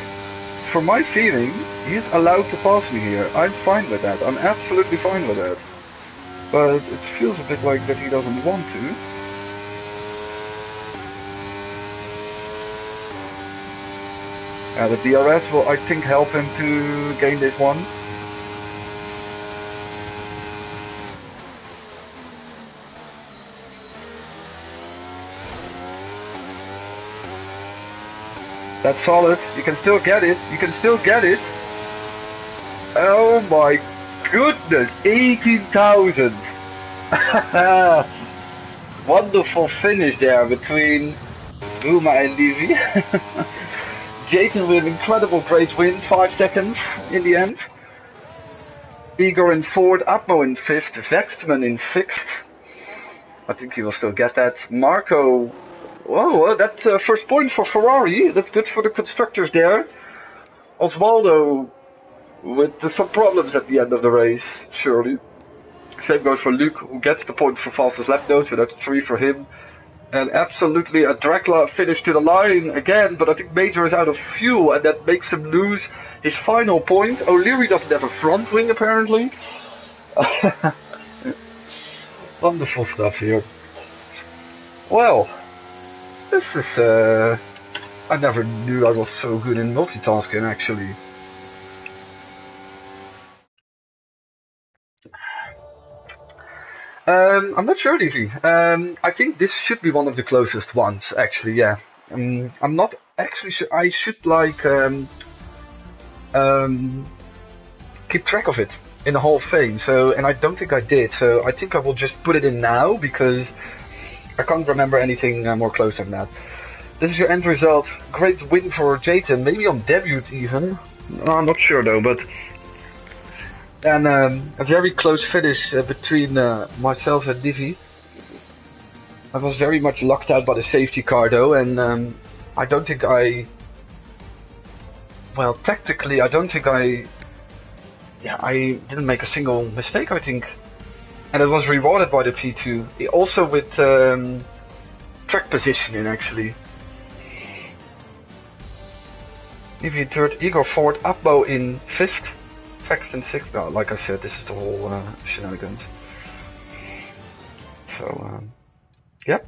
for my feeling, he's allowed to pass me here. I'm fine with that. I'm absolutely fine with that. But it feels a bit like that he doesn't want to. The DRS will, I think, help him to gain this one. That's solid. You can still get it. You can still get it. Oh my goodness. 18,000. Wonderful finish there between Buma and Levy. Jayton with an incredible great win. 5 seconds in the end. Igor in 4th. Apmo in 5th. Vextman in 6th. I think he will still get that. Marco. Whoa, that's first point for Ferrari. That's good for the constructors there. Osvaldo with some problems at the end of the race, surely. Same goes for Luke, who gets the point for fastest lap though, so that's 3 for him. And absolutely a Dracula finish to the line again, but I think Major is out of fuel and that makes him lose his final point. O'Leary doesn't have a front wing apparently. Wonderful stuff here. Well. This is, I never knew I was so good in multitasking, actually. I'm not sure, Levy. I think this should be one of the closest ones, actually, yeah. I'm not actually sure. I should, like, keep track of it in the Hall of Fame, so, and I don't think I did, so I think I will just put it in now, because I can't remember anything more close than that. This is your end result. Great win for Jayton, maybe on debut even. No, I'm not sure though, but... And a very close finish between myself and Divi. I was very much locked out by the safety car though, and I don't think I... Well, tactically, I don't think I... Yeah, I didn't make a single mistake, I think. And it was rewarded by the P2, also with track positioning actually. Evie in 3rd, Igor 4th, Apbo in 5th, Vext in 6th. No, like I said, this is the whole shenanigans. So, yeah.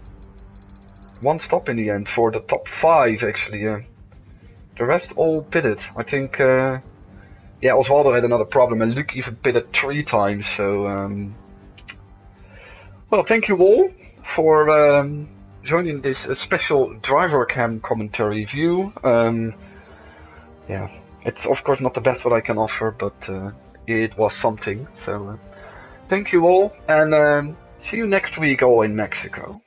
1 stop in the end for the top 5 actually. The rest all pitted. I think, yeah, Osvaldo had another problem and Luke even pitted 3 times, so... Well, thank you all for joining this special driver cam commentary view. Yeah, it's of course not the best what I can offer, but it was something. So thank you all, and see you next week all in Mexico.